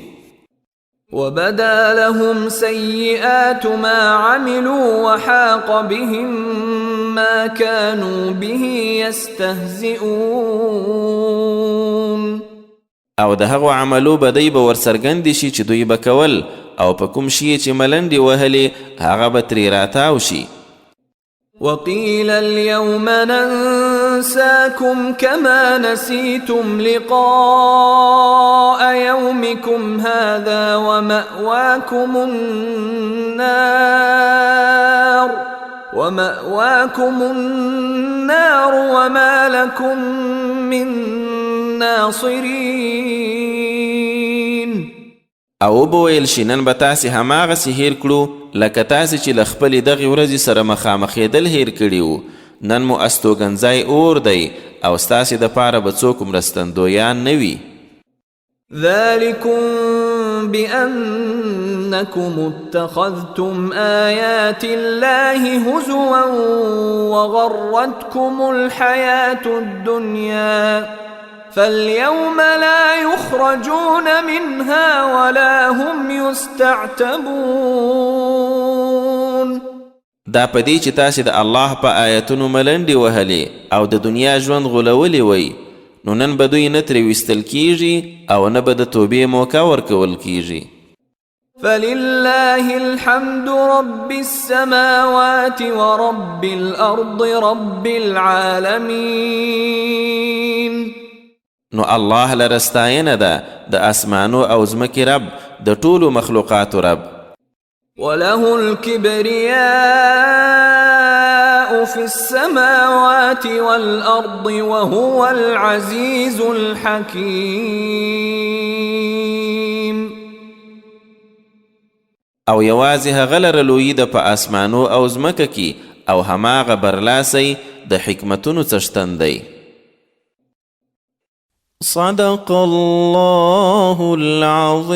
وبدا لهم سيئات ما عملوا وحاق بهم ما كانوا به يستهزئون. او د هغو عملو بدی به ورڅرګندې شي چې دوی به کول او په کوم شي چې ملنډې وهلې هغه به ترې راتاو شي. وقيل اليوم ننساكم كما نسيتم لقاء يومكم هذا ومأواكم النار وما لكم من ناصرين. او بویل شي نن به تاسې هماغسې هیر کړو لکه تاسې چې له خپلې دغې ورځې سره مخامخېدل هیر کړي وو. نن مو استوګنځی اور دی او ستاسې دپاره به څوک مرستندویان نه وي. ذلكم بأنكم اتخذتم آيات الله هزوا وغرتكم الحياة الدنيا فاليوم لا يخرجون منها ولا هم يستعتبون. دا پدې چې تاسې د الله په آیتونو ملنډې وهلې او د دنیا ژوند غولولې وئ، نو نن به دوی نه ترې ویستل کیږي او نه به د توبې موقع ورکول کیږي. فلله الحمد رب السماوات ورب الأرض رب العالمين. نو الله لره ستاینه ده د اسمانو او ځمکې رب، د ټولو مخلوقاتو رب. وله الكبرياء في السماوات والأرض وهو العزيز الحكيم. او یوازې هغه لره لویي ده په اسمانو او ځمکه کې او هماغه برلاسی د حکمتونو څښتن دی. صدق الله العظیم.